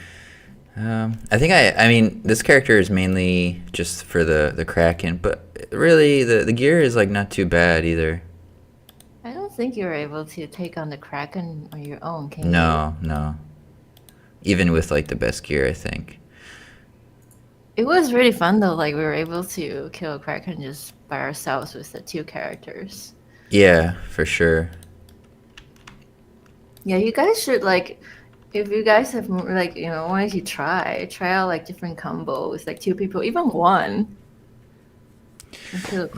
I think I mean, this character is mainly just for the Kraken, but really the gear is like not too bad either. I don't think you're able to take on the Kraken on your own, can you? No. Even with like the best gear, I think. It was really fun though, like we were able to kill a Kraken just by ourselves with the 2 characters. Yeah, for sure. Yeah, you guys should like, if you guys have like, you know, why don't you try out like different combos, like 2 people, even 1.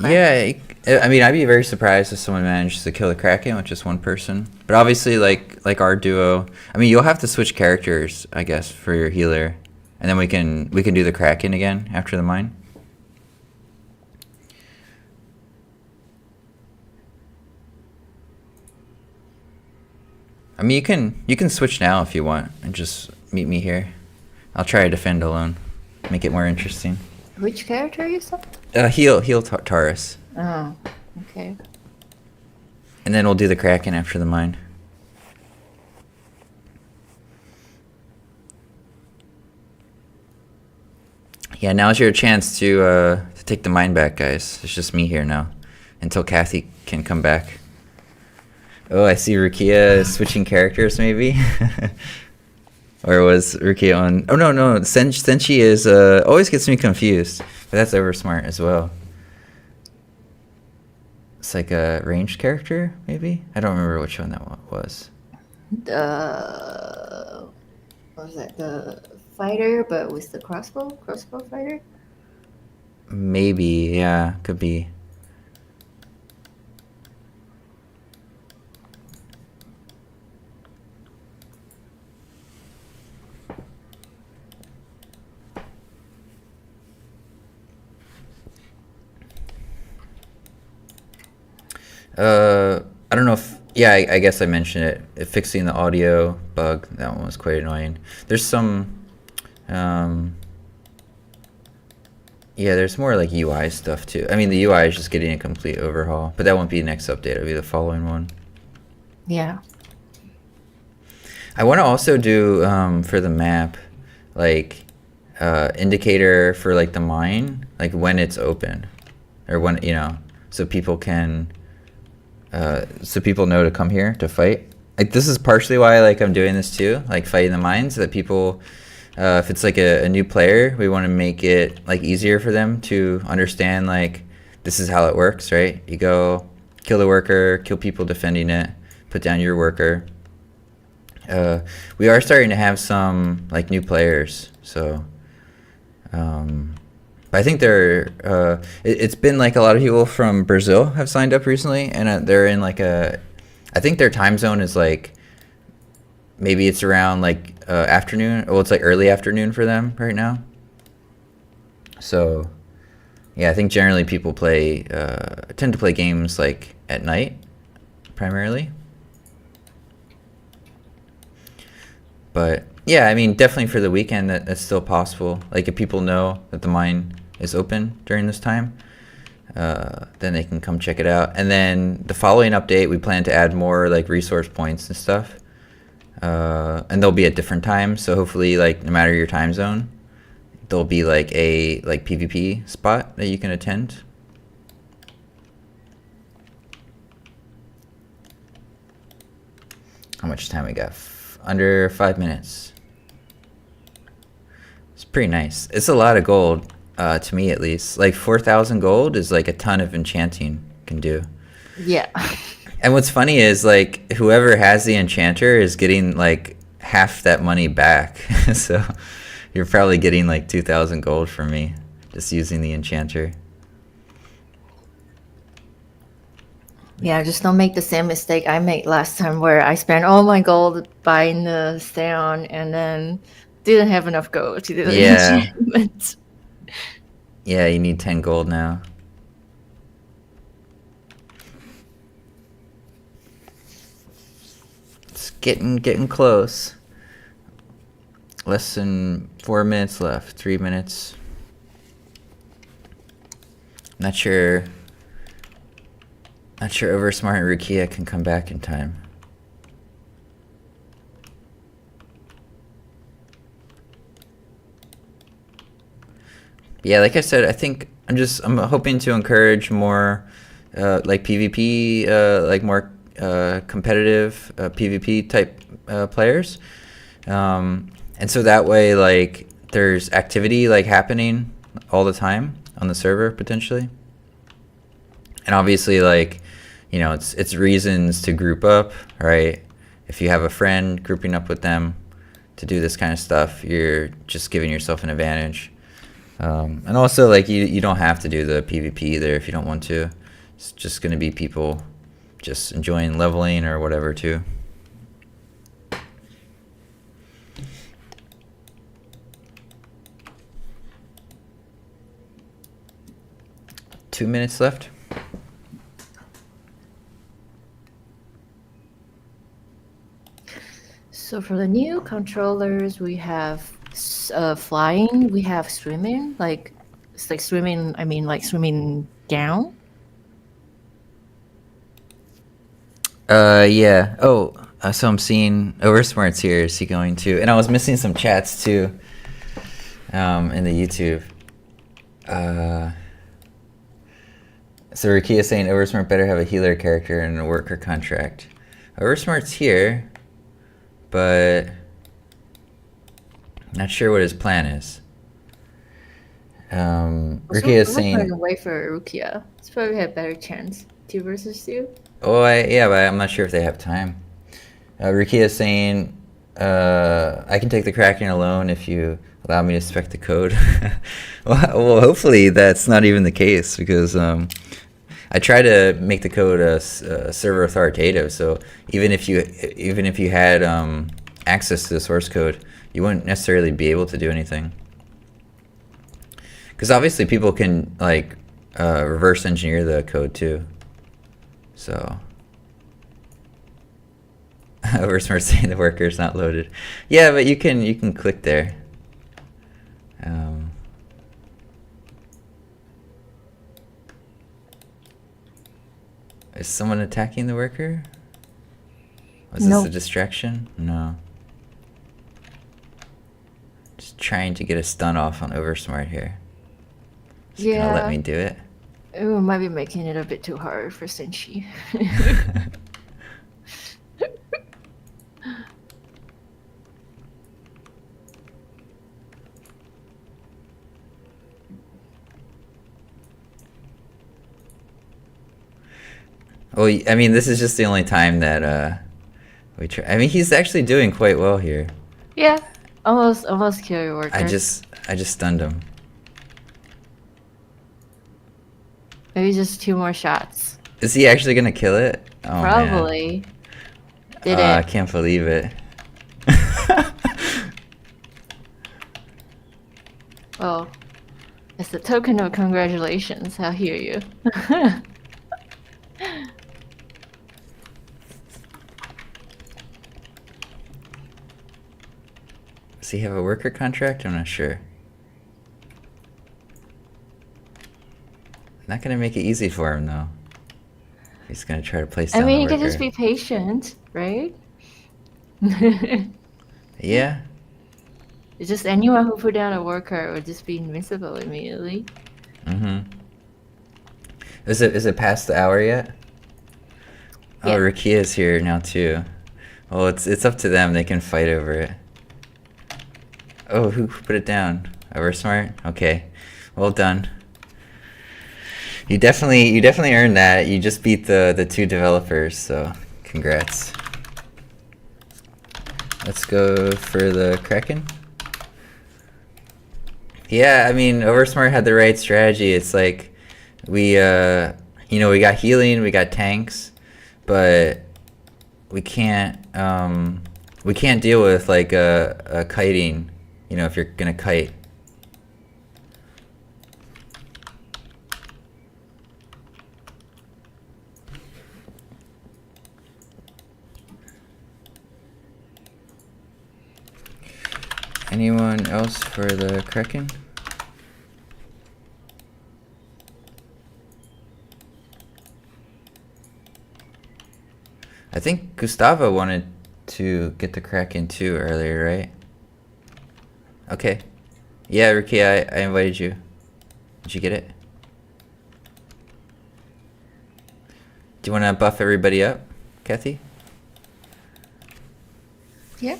Yeah, I mean, I'd be very surprised if someone managed to kill the Kraken with just 1 person. But obviously, like our duo, I mean, you'll have to switch characters, I guess, for your healer, and then we can do the Kraken again after the mine. I mean, you can switch now if you want and just meet me here. I'll try to defend alone, make it more interesting. Which character you said? Heal Taurus. Oh, okay. And then we'll do the Kraken after the mine. Yeah, now's your chance to take the mine back, guys. It's just me here now, until Kathy can come back. Oh, I see Rukia switching characters, maybe. Or was Rukia on? Oh no, Senshi is always gets me confused. But that's Oversmart as well. It's like a ranged character, maybe. I don't remember which one that was. What was that? The fighter, but with the crossbow fighter. Maybe, yeah, could be. I don't know if, yeah, I guess I mentioned it. Fixing the audio bug, that one was quite annoying. There's some, yeah, there's more like UI stuff too. I mean, the UI is just getting a complete overhaul, but that won't be the next update. It'll be the following one. Yeah. I want to also do, for the map, like, indicator for like the mine, like when it's open, or when, you know, so people can, so people know to come here to fight. Like, this is partially why like I'm doing this too, like fighting the mines, so that people, if it's like a new player, we want to make it like easier for them to understand, like, this is how it works, right? You go kill the worker, kill people defending it, put down your worker. We are starting to have some like new players, so But I think it's been like a lot of people from Brazil have signed up recently, and they're in like I think their time zone is like, maybe it's around like afternoon. Well, it's like early afternoon for them right now. So yeah, I think generally people tend to play games like at night primarily. But yeah, I mean, definitely for the weekend, that's still possible. Like if people know that the mine is open during this time, then they can come check it out. And then the following update, we plan to add more like resource points and stuff. And they'll be at different times. So hopefully, like no matter your time zone, there'll be like a PvP spot that you can attend. How much time we got? Under 5 minutes. It's pretty nice. It's a lot of gold, to me at least. Like 4,000 gold is like a ton of enchanting can do. Yeah. And what's funny is like whoever has the enchanter is getting like half that money back. So you're probably getting like 2,000 gold from me just using the enchanter. Yeah, just don't make the same mistake I made last time where I spent all my gold buying the Theon and then didn't have enough gold to do the enchantment. Yeah, you need 10 gold now. It's getting close. Less than 4 minutes left. 3 minutes. Not sure Oversmart and Rukia can come back in time. Yeah, like I said, I think I'm hoping to encourage more like PvP, like more competitive PvP type players. And so that way, like there's activity like happening all the time on the server potentially. And obviously, like, you know, it's reasons to group up, right? If you have a friend, grouping up with them to do this kind of stuff, you're just giving yourself an advantage. And also, like, you don't have to do the PvP either if you don't want to. It's just going to be people just enjoying leveling or whatever, too. Two minutes left. So for the new controllers, we have flying, we have swimming, like it's like swimming, I mean like swimming down. Yeah. Oh, so I'm seeing Oversmart's here. Is he going to? And I was missing some chats too, in the YouTube. So Rukia saying Oversmart better have a healer character and a worker contract. Oversmart's here, but not sure what his plan is. Rukia is saying. I'm wait for Rukia. It's probably have better chance. 2 versus 2. Oh, yeah, but I'm not sure if they have time. Rukia is saying, I can take the Kraken alone if you allow me to spec the code. well, hopefully that's not even the case, because I try to make the code server authoritative. So even if you had access to the source code, you wouldn't necessarily be able to do anything. Because obviously people can like reverse engineer the code too. So Oversmart saying the worker is not loaded. Yeah, but you can click there. Is someone attacking the worker? Was this a distraction? No. Just trying to get a stun off on Oversmart here. Is it gonna let me do it? Ooh, might be making it a bit too hard for Senshi. Well, I mean, this is just the only time that we try. I mean, he's actually doing quite well here. Yeah, almost killed your worker. I just stunned him. Maybe just 2 more shots. Is he actually gonna kill it? Oh man. Probably. Did I it. can't believe it. Well, as a token of congratulations, I'll hear you. Does he have a worker contract? I'm not sure. Not gonna make it easy for him though. He's gonna try to place down I mean, the you worker. can just be patient, right? Yeah. It's just anyone who put down a worker would just be invincible immediately. Mm-hmm. Is it past the hour yet? Yeah. Oh, Rakia's here now too. Well, it's up to them. They can fight over it. Oh, who put it down? Oversmart? Okay. Well done. You definitely earned that. You just beat the 2 developers, so congrats. Let's go for the Kraken. Yeah, I mean, Oversmart had the right strategy. It's like we we got healing, we got tanks, but we can't deal with like a kiting, if you're gonna kite. Anyone else for the Kraken? I think Gustavo wanted to get the Kraken too earlier, right? Okay. Yeah, Ricky, I invited you. Did you get it? Do you want to buff everybody up, Kathy? Yeah.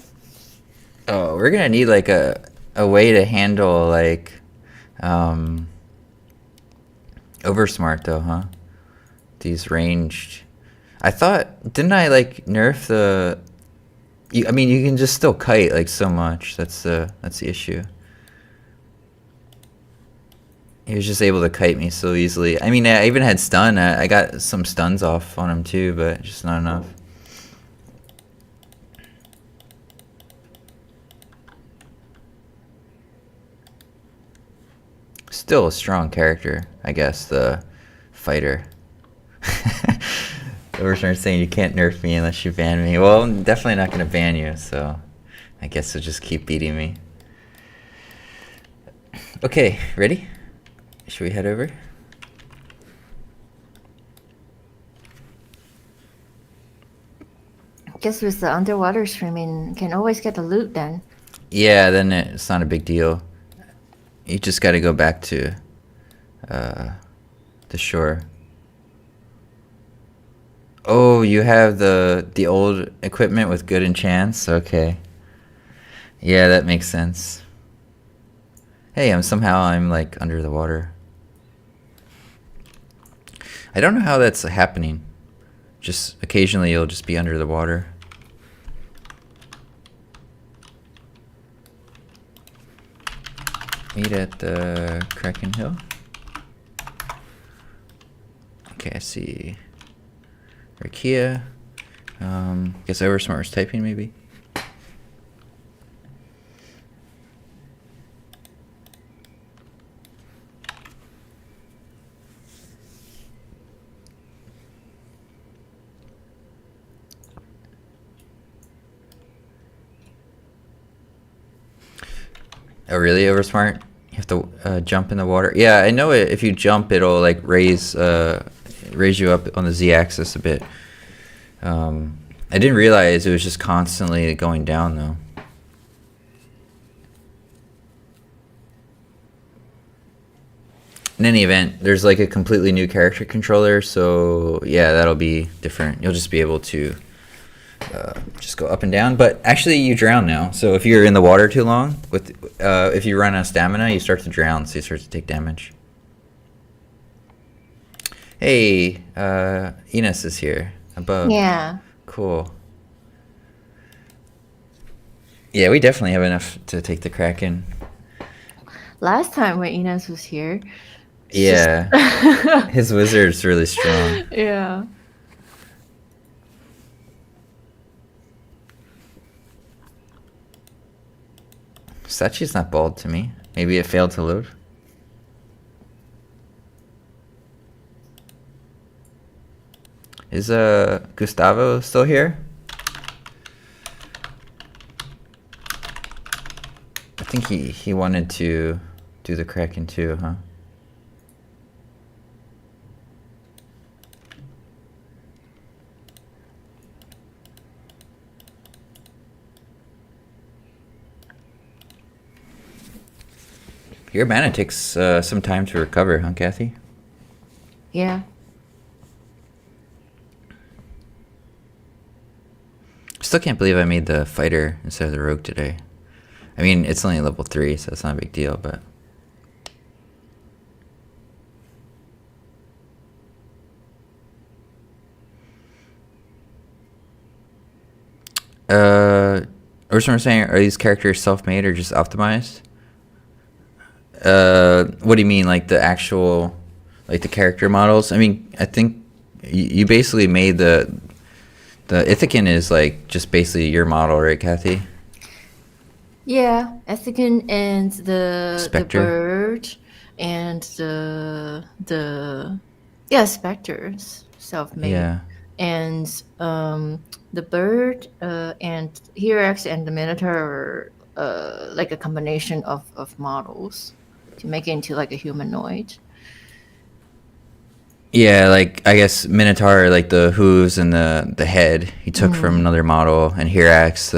Oh, we're gonna need like a way to handle like Oversmart though, huh? These ranged. I thought, didn't I like nerf the? I mean, you can just still kite like so much. That's the issue. He was just able to kite me so easily. I mean, I even had stun. I got some stuns off on him too, but just not enough. Still a strong character, I guess, the fighter. Oversmart saying you can't nerf me unless you ban me. Well, I'm definitely not going to ban you, so I guess you'll just keep beating me. Okay, ready? Should we head over? Guess with the underwater streaming, you can always get the loot then. Yeah, then it's not a big deal. You just got to go back to the shore. Oh, you have the old equipment with good enchants? Okay. Yeah, that makes sense. Hey, I'm like under the water. I don't know how that's happening. Just occasionally you'll just be under the water. Meet at the Kraken Hill. Okay, I see Rakia. Guess Oversmart was typing maybe. Oh really, Oversmart? You have to jump in the water. Yeah, I know it. If you jump, it'll like raise you up on the z-axis a bit. I didn't realize it was just constantly going down though. In any event, there's like a completely new character controller, so yeah, that'll be different. You'll just be able to just go up and down. But actually, you drown now. So if you're in the water too long, if you run out of stamina, you start to drown, so you start to take damage. Hey, Enos is here above. Yeah. Cool. Yeah, we definitely have enough to take the Kraken. Last time when Enos was here, It's just Yeah. His wizard's really strong. yeah. Sachi's not bald to me. Maybe it failed to load. Is Gustavo still here? I think he wanted to do the Kraken too, huh? Your mana takes some time to recover, huh, Kathy? Yeah. Still can't believe I made the fighter instead of the rogue today. I mean, it's only level 3, so it's not a big deal, but... I was saying, are these characters self-made or just optimized? What do you mean, like the actual, like the character models? I mean, I think you basically made the Ithacan is like just basically your model, right, Kathy? Yeah, Ithacan and the Spectre? bird and the Spectre's self-made. Yeah. And the bird and Eris and the Minotaur are like a combination of models to make it into like a humanoid. Yeah, like I guess Minotaur, like the hooves and the head, he took from another model, and Hirax,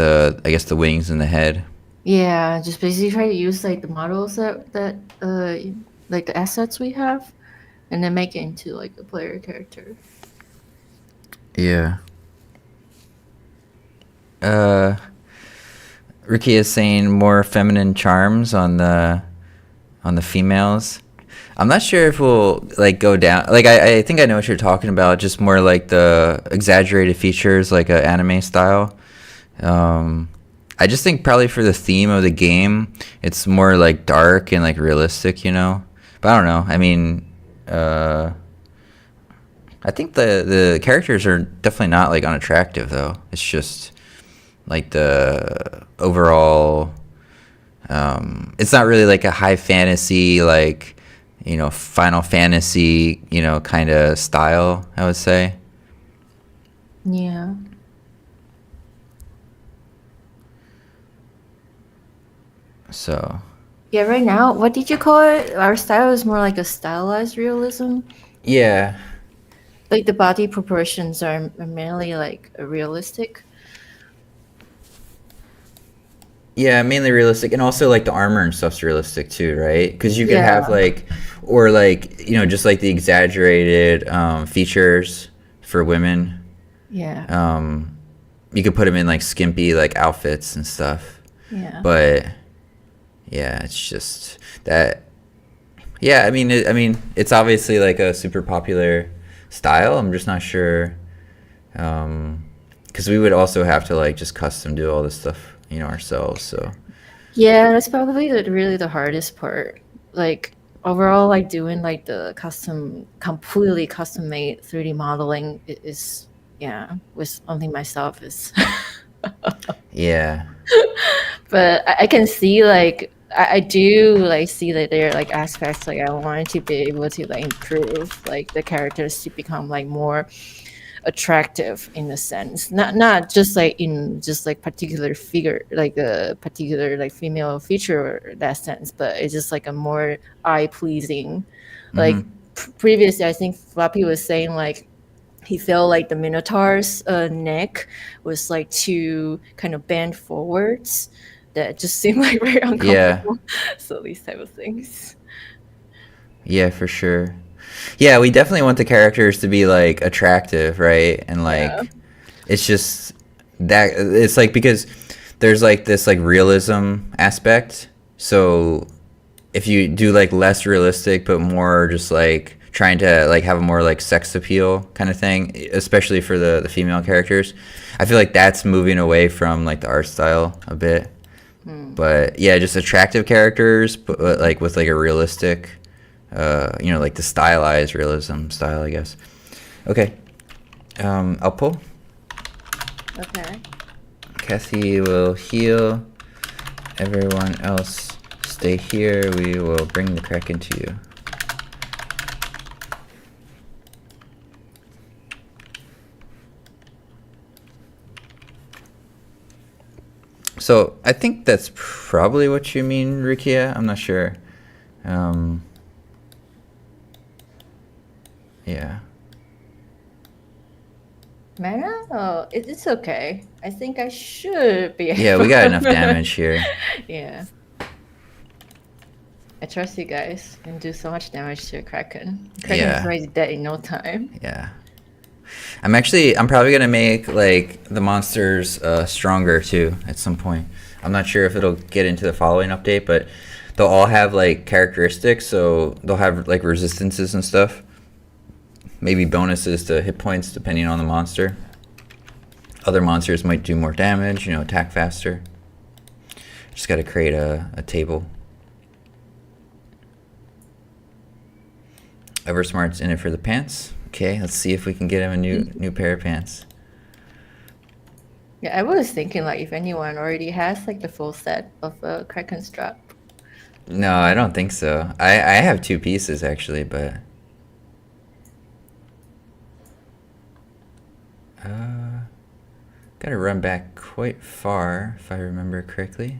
I guess the wings and the head. Yeah, just basically try to use like the models that like the assets we have, and then make it into like a player character. Yeah. Ricky is saying more feminine charms on the females. I'm not sure if we'll like go down. Like I think I know what you're talking about. Just more like the exaggerated features, like a anime style. I just think probably for the theme of the game, it's more like dark and like realistic, you know. But I don't know. I mean, I think the characters are definitely not like unattractive though. It's just like the overall. It's not really like a high fantasy like, you know, Final Fantasy, you know, kind of style, I would say. Yeah. So. Yeah, right now, what did you call it? Our style is more like a stylized realism. Yeah. Like the body proportions are mainly like realistic. Yeah, mainly realistic, and also like the armor and stuff's realistic too, right? Because you could Yeah. have like, or like, you know, just like the exaggerated features for women. Yeah. You could put them in like skimpy like outfits and stuff. Yeah. But yeah, it's just that. Yeah, I mean, it's obviously like a super popular style. I'm just not sure, because we would also have to like just custom do all this stuff, you know, ourselves. So Yeah, that's probably really the hardest part. Like overall, like doing like the completely custom made 3D modeling is with only myself is. yeah, But I can see like I do like see that there are like aspects like I wanted to be able to like improve like the characters to become like more attractive in a sense, not just like in just like particular figure like a particular like female feature or that sense, but it's just like a more eye pleasing. Like previously I think Floppy was saying like he felt like the Minotaur's neck was like too kind of bent forwards, that just seemed like very uncomfortable. So these type of things. yeah, for sure. Yeah, we definitely want the characters to be like attractive, right? And like, it's just that it's like because there's like this like realism aspect. So if you do like less realistic but more just like trying to like have a more like sex appeal kind of thing, especially for the female characters, I feel like that's moving away from like the art style a bit. But yeah, just attractive characters, but like with like a realistic like the stylized realism style, I guess. Okay. I'll pull. Okay. Kathy will heal. Everyone else stay here. We will bring the Kraken to you. So I think that's probably what you mean, Rukia. I'm not sure. Yeah. Mana? Oh, it's okay. I think I should be able. Yeah, we got enough damage here. Yeah. I trust you guys and do so much damage to a Kraken. Kraken's Yeah. already dead in no time. Yeah. I'm probably gonna make like the monsters stronger too at some point. I'm not sure if it'll get into the following update, but they'll all have like characteristics, so they'll have like resistances and stuff. Maybe bonuses to hit points depending on the monster. Other monsters might do more damage, attack faster. Just gotta create a table. Eversmart's in it for the pants. Okay, let's see if we can get him a new pair of pants. Yeah, I was thinking like if anyone already has like the full set of Kraken's drop. No, I don't think so. I have 2 pieces actually, but gotta run back quite far if I remember correctly.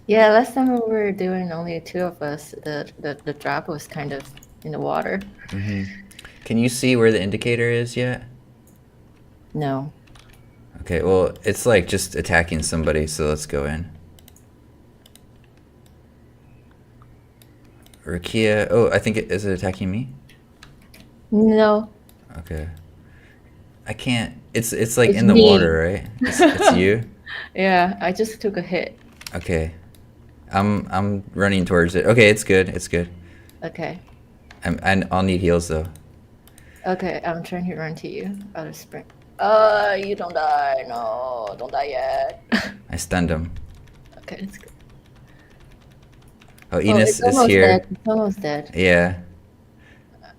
Yeah, last time we were doing only 2 of us, the drop was kind of in the water. Can you see where the indicator is yet? No. Okay, well, it's like just attacking somebody, so let's go in. Rukia, oh, I think is it attacking me? No. Okay. I can't, it's like It's in the me. water, right? It's you? Yeah, I just took a hit. Okay. I'm running towards it. Okay, it's good, it's good. Okay. I'll need heals though. Okay, I'm trying to run to you out of sprint. You don't die. No, don't die yet. I stunned him. Okay, it's good. Oh, Enos it's is almost here. dead. It's almost dead. Yeah.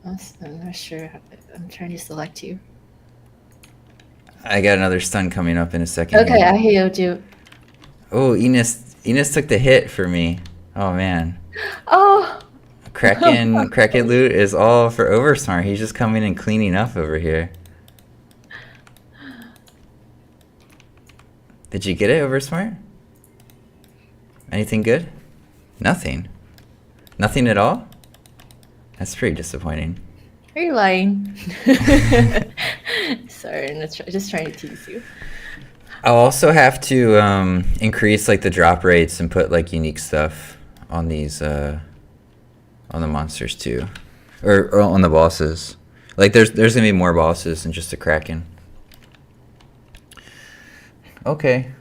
I'm not sure. I'm trying to select you. I got another stun coming up in a second. Okay, here. I healed you. Oh, Enos took the hit for me. Oh man. Oh! Kraken loot is all for Oversmart. He's just coming and cleaning up over here. Did you get it, Oversmart? Anything good? Nothing. Nothing at all? That's pretty disappointing. Are you lying? Sorry, I'm just trying to tease you. I'll also have to increase like the drop rates and put like unique stuff on these on the monsters too, or on the bosses. Like there's gonna be more bosses than just a Kraken. Okay,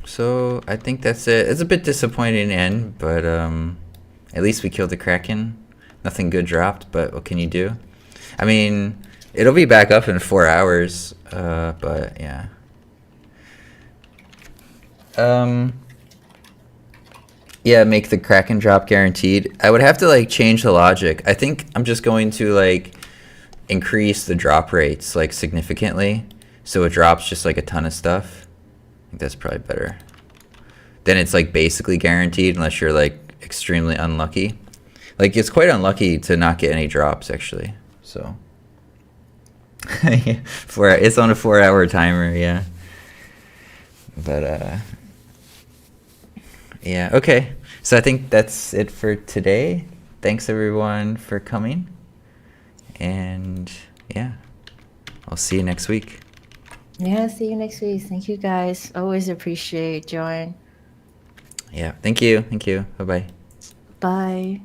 so I think that's it. It's a bit disappointing end, but at least we killed the Kraken. Nothing good dropped, but what can you do? I mean, it'll be back up in 4 hours, but yeah. Yeah, make the Kraken drop guaranteed. I would have to like change the logic. I think I'm just going to like increase the drop rates like significantly, so it drops just like a ton of stuff. I think that's probably better. Then it's like basically guaranteed unless you're like extremely unlucky. Like it's quite unlucky to not get any drops actually. So it's on a 4-hour timer, yeah. But yeah, okay. So I think that's it for today. Thanks everyone for coming. And yeah, I'll see you next week. Yeah, see you next week. Thank you guys. Always appreciate join. Yeah, thank you. Thank you. Bye-bye. Bye.